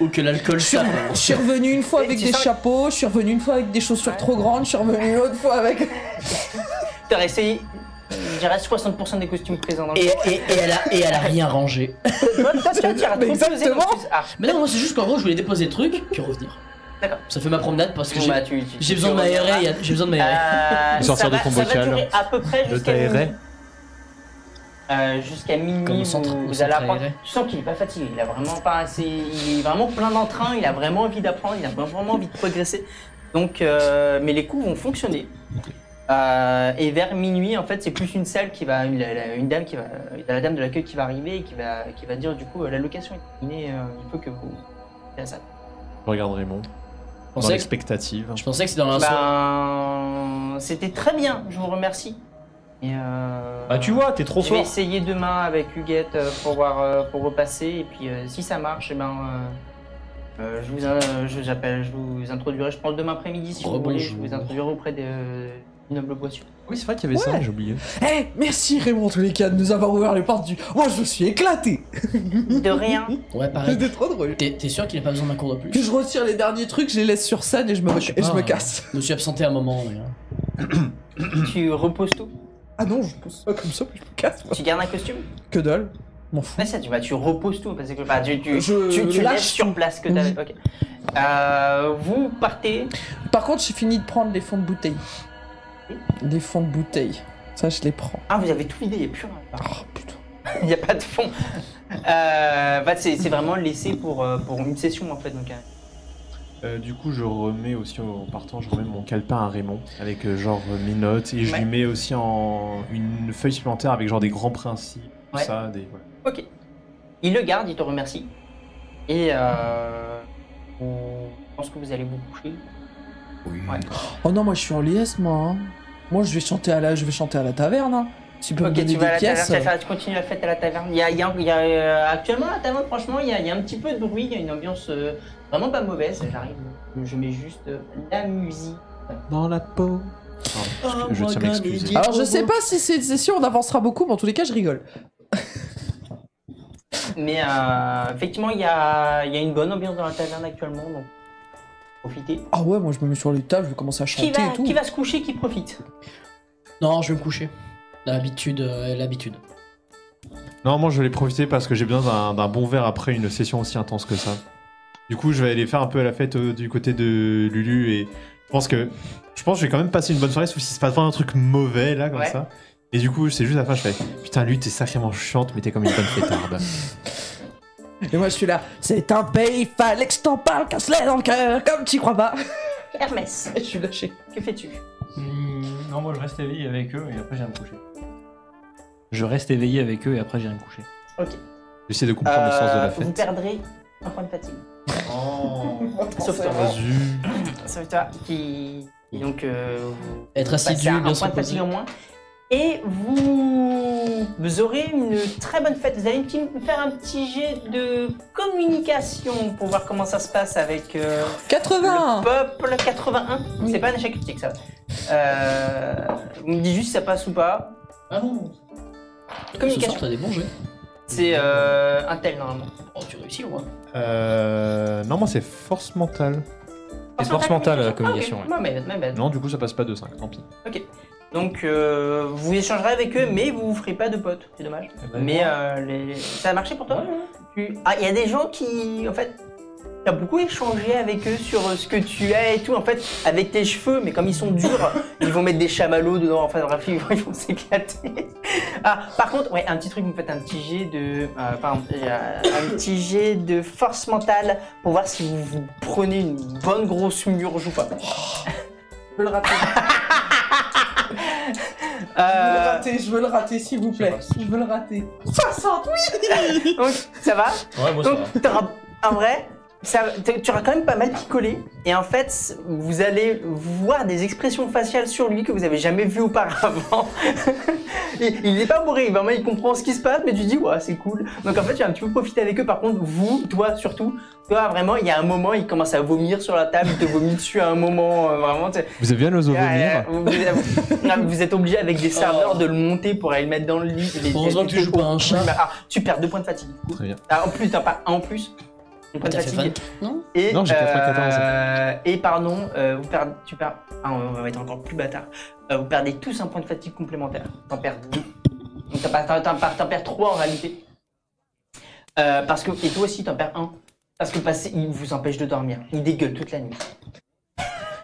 Ou que l'alcool Je suis, tape. je suis revenu une fois Et avec tu des sens- chapeaux, je suis revenu une fois avec des chaussures trop grandes, je suis revenu une autre fois avec. T'as essayé, je dirais 60% des costumes présents dans le Et elle a rien rangé. Toi, tu as trop Mais pesé en exactement. plus. Ah, Mais non, moi c'est juste qu'en gros je voulais déposer le truc puis revenir. D'accord. Ça fait ma promenade parce que bon, bah, j'ai besoin de m'aérer. J'ai besoin de m'aérer. Sortir de ton Ça va bocal. durer à peu près De jusqu'à t'aérer. minuit. Jusqu'à Comme minuit, au centre- au vous centre allez apprendre. aéré. Tu sens qu'il est pas fatigué, il a vraiment pas assez, il est vraiment plein d'entrain, il a vraiment envie d'apprendre, il a vraiment envie de progresser. Donc, mais les coups vont fonctionner. Et vers minuit, en fait, c'est plus une salle qui va, une dame qui va, la dame de l'accueil qui va arriver et qui va dire du coup la location est terminée, il faut que vous faites la salle. Je regarde Raymond. Dans pensais que- l'expectative. Je pensais que c'était dans un soir. Ben, c'était très bien, je vous remercie. Et Bah tu vois, t'es trop je vais fort. essayer demain avec Huguette pour voir, pour repasser et puis si ça marche, eh ben je vous introduirai, je pense, demain après-midi si vous voulez. Je vous introduirai auprès des nobles boissons. Oui, c'est vrai qu'il y avait ça, j'ai oublié. Eh, merci Raymond, en tous les cas, de nous avoir ouvert les portes du. Moi, je me suis éclaté. De rien. Ouais, pareil. C'était trop drôle. T'es sûr qu'il a pas besoin d'un cours de plus? Puis je retire les derniers trucs, je les laisse sur scène et je me casse. Je me suis absenté un moment, mais... Tu reposes tout. Ah non, je pose pas comme ça, puis je me casse. moi. Tu gardes un costume. Que dalle. M'en fous. Ouais, ça, tu reposes tout parce que Je tu lâche laisses sur tout. place que Oui. t'avais. Ok. Vous partez. Par contre, j'ai fini de prendre les fonds de bouteille. Des fonds de bouteille. Ça, je les prends. Ah, vous avez tout vidé, il n'y a plus rien. Oh putain. Il n'y a pas de fond. C'est vraiment laissé pour une session en fait. Donc, Du coup, je remets aussi en partant, je remets mon calepin à Raymond avec genre mes notes et je Ouais. lui mets aussi en une feuille supplémentaire avec genre des grands principes, tout Ouais. ça, des voilà. ok. Il le garde, il te remercie. Et je pense que vous allez vous coucher. Oui. Ouais. Oh non, moi, je suis en liesse, moi. hein. Moi, je vais chanter à la taverne. Hein. Tu peux me Ok, donner tu vas à des la pièces. taverne, tu continues la fête à la taverne. Actuellement, à la taverne, franchement, il y a un petit peu de bruit, il y a une ambiance vraiment pas mauvaise. J'arrive, je mets juste la musique. Dans la peau. Pardon, je tiens à m'excuser. Alors, je sais pas si c'est une session, on avancera beaucoup, mais en tous les cas, je rigole. Mais effectivement, il y a une bonne ambiance dans la taverne actuellement, donc profitez. Ah ouais, moi, je me mets sur les tables, je vais commencer à chanter et tout. Qui va se coucher, qui profite? Non, je vais me coucher. L'habitude, l'habitude. Non, moi je vais les profiter parce que j'ai besoin d'un bon verre après une session aussi intense que ça. Du coup, je vais aller faire un peu la fête du côté de Lulu et je pense que je vais quand même passer une bonne soirée sauf si c'est pas vraiment un truc mauvais là comme Ouais. ça. Et du coup, c'est juste à la fin, je fais putain, Lulu, t'es sacrément chiante, mais t'es comme une bonne fêtarde. Et moi, je suis là. C'est un pays, fallait que je t'en parle, casse-les dans le cœur, comme tu crois pas. Hermès, Et je suis lâché. que fais-tu? Non, moi je reste éveillé avec eux et après j'irai me coucher. Je reste éveillé avec eux et après j'irai me coucher. Ok. J'essaie de comprendre le sens de la Vous fête. perdrez un point de fatigue. Oh, Sauf toi. vas-y. Sauf toi qui donc Être vous assidu, passez un bien se point de fatigue reposer. en moins. Et vous aurez une très bonne fête. Vous allez me faire un petit jet de communication pour voir comment ça se passe avec 80. le peuple 81. Oui. C'est pas un échec critique ça. Vous me dites juste si ça passe ou pas. Ah bon? Ce soir, Communication. t'as des bons jeux. C'est un tel normalement. Oh, tu réussis au moins. Non, moi c'est force mentale. Et force mentale, communication, Ah, ok. My bad. Non, du coup, ça passe pas de 5, tant pis. Donc vous échangerez avec eux, mais vous vous ferez pas de potes, c'est dommage. Mais ça a marché pour toi? Ah, il y a des gens qui, en fait, t'as beaucoup échangé avec eux sur ce que tu as et tout, en fait, avec tes cheveux, mais comme ils sont durs, ils vont mettre des chamallows dedans, enfin bref, ils vont s'éclater. Ah, par contre, ouais, un petit truc, vous me faites un petit jet de, un petit jet de force mentale pour voir si vous prenez une bonne grosse murge ou pas. Je veux le rater. Je veux le rater, s'il vous plaît. Je veux le rater. 60, oui. Donc, ça va? Ouais, moi ça va. Donc, t'auras- en vrai, tu auras quand même pas mal picolé. Et en fait, vous allez voir des expressions faciales sur lui que vous avez jamais vues auparavant. Il n'est pas bourré, vraiment, il comprend ce qui se passe, mais tu dis, ouais, c'est cool. Donc en fait, tu vas un petit peu profiter avec eux. Par contre, toi surtout, toi vraiment, il y a un moment, il commence à vomir sur la table, il te vomit dessus à un moment, vraiment. Vous avez bien l'oser vomir. Vous êtes obligé avec des serveurs de le monter pour aller le mettre dans le lit. Heureusement que tu joues pas un chat. Ah, tu perds 2 points de fatigue. Très bien. Ah, en plus, t'as pas un en plus. 2 points de T'as fait fatigue. 20, non? Et, Non, j'ai 94. Et pardon, tu perds. Ah, on va être encore plus bâtard. Vous perdez tous un point de fatigue complémentaire. T'en perds 2. Donc t'en perds 3 en réalité. Parce que. Et toi aussi, t'en perds 1. Parce que il vous empêche de dormir. Il dégueule toute la nuit.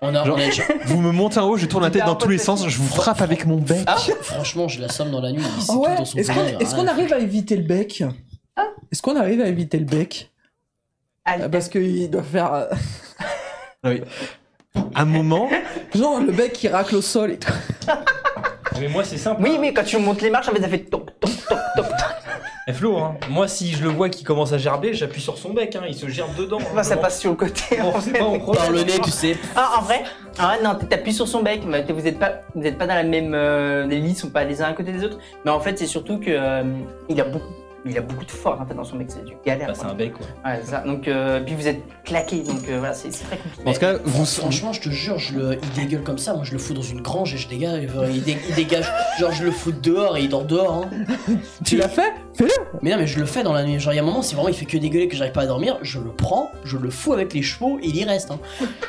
On a, Genre- on a- Vous me montez en haut, je tourne la tête dans tous les sens, je vous frappe avec mon bec. Ah, Franchement, j'ai la somme dans la nuit. Il sait Ah tout ouais. dans son Est-ce qu'on arrive à éviter le bec? Est-ce qu'on arrive à éviter le bec? allez, Parce qu'il doit faire. Un moment, Genre le bec qui racle au sol et tout. Mais moi c'est simple. Oui, mais quand tu montes les marches, en fait, ça fait toc, toc, toc, toc. Et Flo, hein, moi si je le vois qui commence à gerber, j'appuie sur son bec, hein, il se gerbe dedans. hein, Bah, ça vraiment. passe sur le côté. Bon, en c'est fait. pas mon problème. Par le nez, tu sais. Ah, en vrai, non, t'appuies sur son bec, mais vous êtes pas dans la même. Les lits sont pas les uns à côté des autres. Mais en fait, c'est surtout que il a beaucoup. Il a beaucoup de force en fait dans son bec, c'est du galère. Bah, c'est quoi. un bec quoi. Ouais, c'est ça. Donc, puis vous êtes claqué, donc voilà, c'est très compliqué. En tout cas, vous. Franchement, je te jure, il dégueule comme ça. Moi, je le fous dans une grange et je dégage. Il dégage. Genre, je le fous dehors et il dort dehors. Hein. Tu l'as fait? Fais-le! Mais non, mais je le fais dans la nuit. Genre, il y a un moment, si vraiment il fait que dégueuler que j'arrive pas à dormir, je le prends, je le fous avec les chevaux et il y reste. Hein.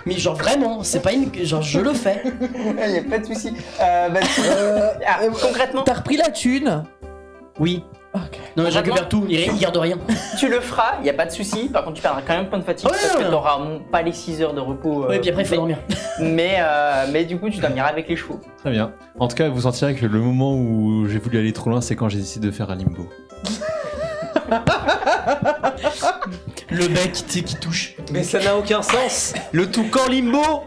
Mais genre, vraiment, c'est pas une. Genre, je le fais. Il n'y a pas de souci. Concrètement, T'as repris la thune? Oui. Ok. Non, mais je récupère tout. Il garde rien. tu le feras, il n'y a pas de souci. Par contre, tu perdras quand même point de fatigue Ouais, parce que ouais. t'auras pas les 6 heures de repos. Ouais, et puis après, il faut dormir. Mais du coup, tu dormiras avec les chevaux. Très bien. En tout cas, vous sentirez que le moment où j'ai voulu aller trop loin, c'est quand j'ai décidé de faire un limbo. Le bec qui touche. Mais ça n'a aucun sens. Le toucan limbo,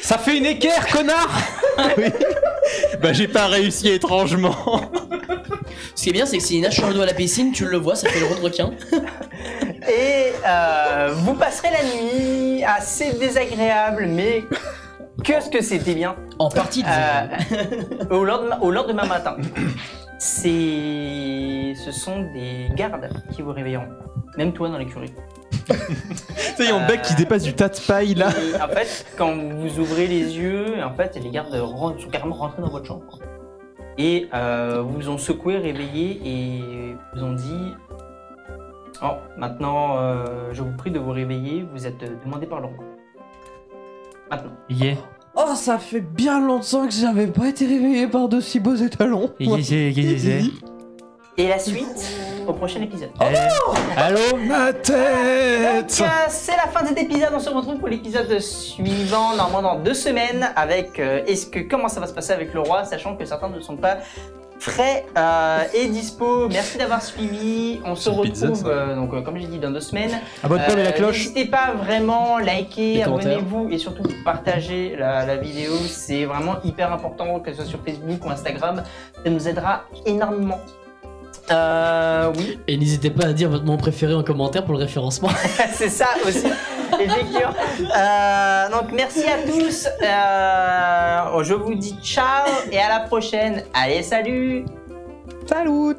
ça fait une équerre, connard. Oui. Bah, j'ai pas réussi étrangement. Ce qui est bien, c'est que s'il nage sur le dos à la piscine, tu le vois, ça fait le rond de requin. Et vous passerez la nuit assez désagréable, mais qu'est-ce que c'était bien. En partie, Au lendemain matin. Ce sont des gardes qui vous réveilleront. Même toi dans l'écurie. Ça y est, mon bec qui dépasse du tas de paille là. Et en fait, quand vous ouvrez les yeux, en fait, les gardes sont carrément rentrés dans votre chambre. Et vous ont secoué, réveillé et vous ont dit oh, maintenant, je vous prie de vous réveiller, vous êtes demandé par le roi. Maintenant. Yeah. Oh, ça fait bien longtemps que j'avais pas été réveillé par de si beaux étalons. Et la suite au prochain épisode. Allô? Ma tête. Donc, c'est la fin de cet épisode. On se retrouve pour l'épisode suivant, normalement dans 2 semaines, avec comment ça va se passer avec le roi, sachant que certains ne sont pas frais et dispo. Merci d'avoir suivi. On se retrouve, comme j'ai dit, dans 2 semaines. Abonne-toi, mets la cloche. N'hésitez pas vraiment, likez, Les commentaires. abonnez-vous et surtout partagez la vidéo. C'est vraiment hyper important, que ce soit sur Facebook ou Instagram. Ça nous aidera énormément. Oui. Et n'hésitez pas à dire votre nom préféré en commentaire pour le référencement. C'est ça aussi, effectivement. Donc merci à tous. Je vous dis ciao et à la prochaine. Allez, salut! Salut!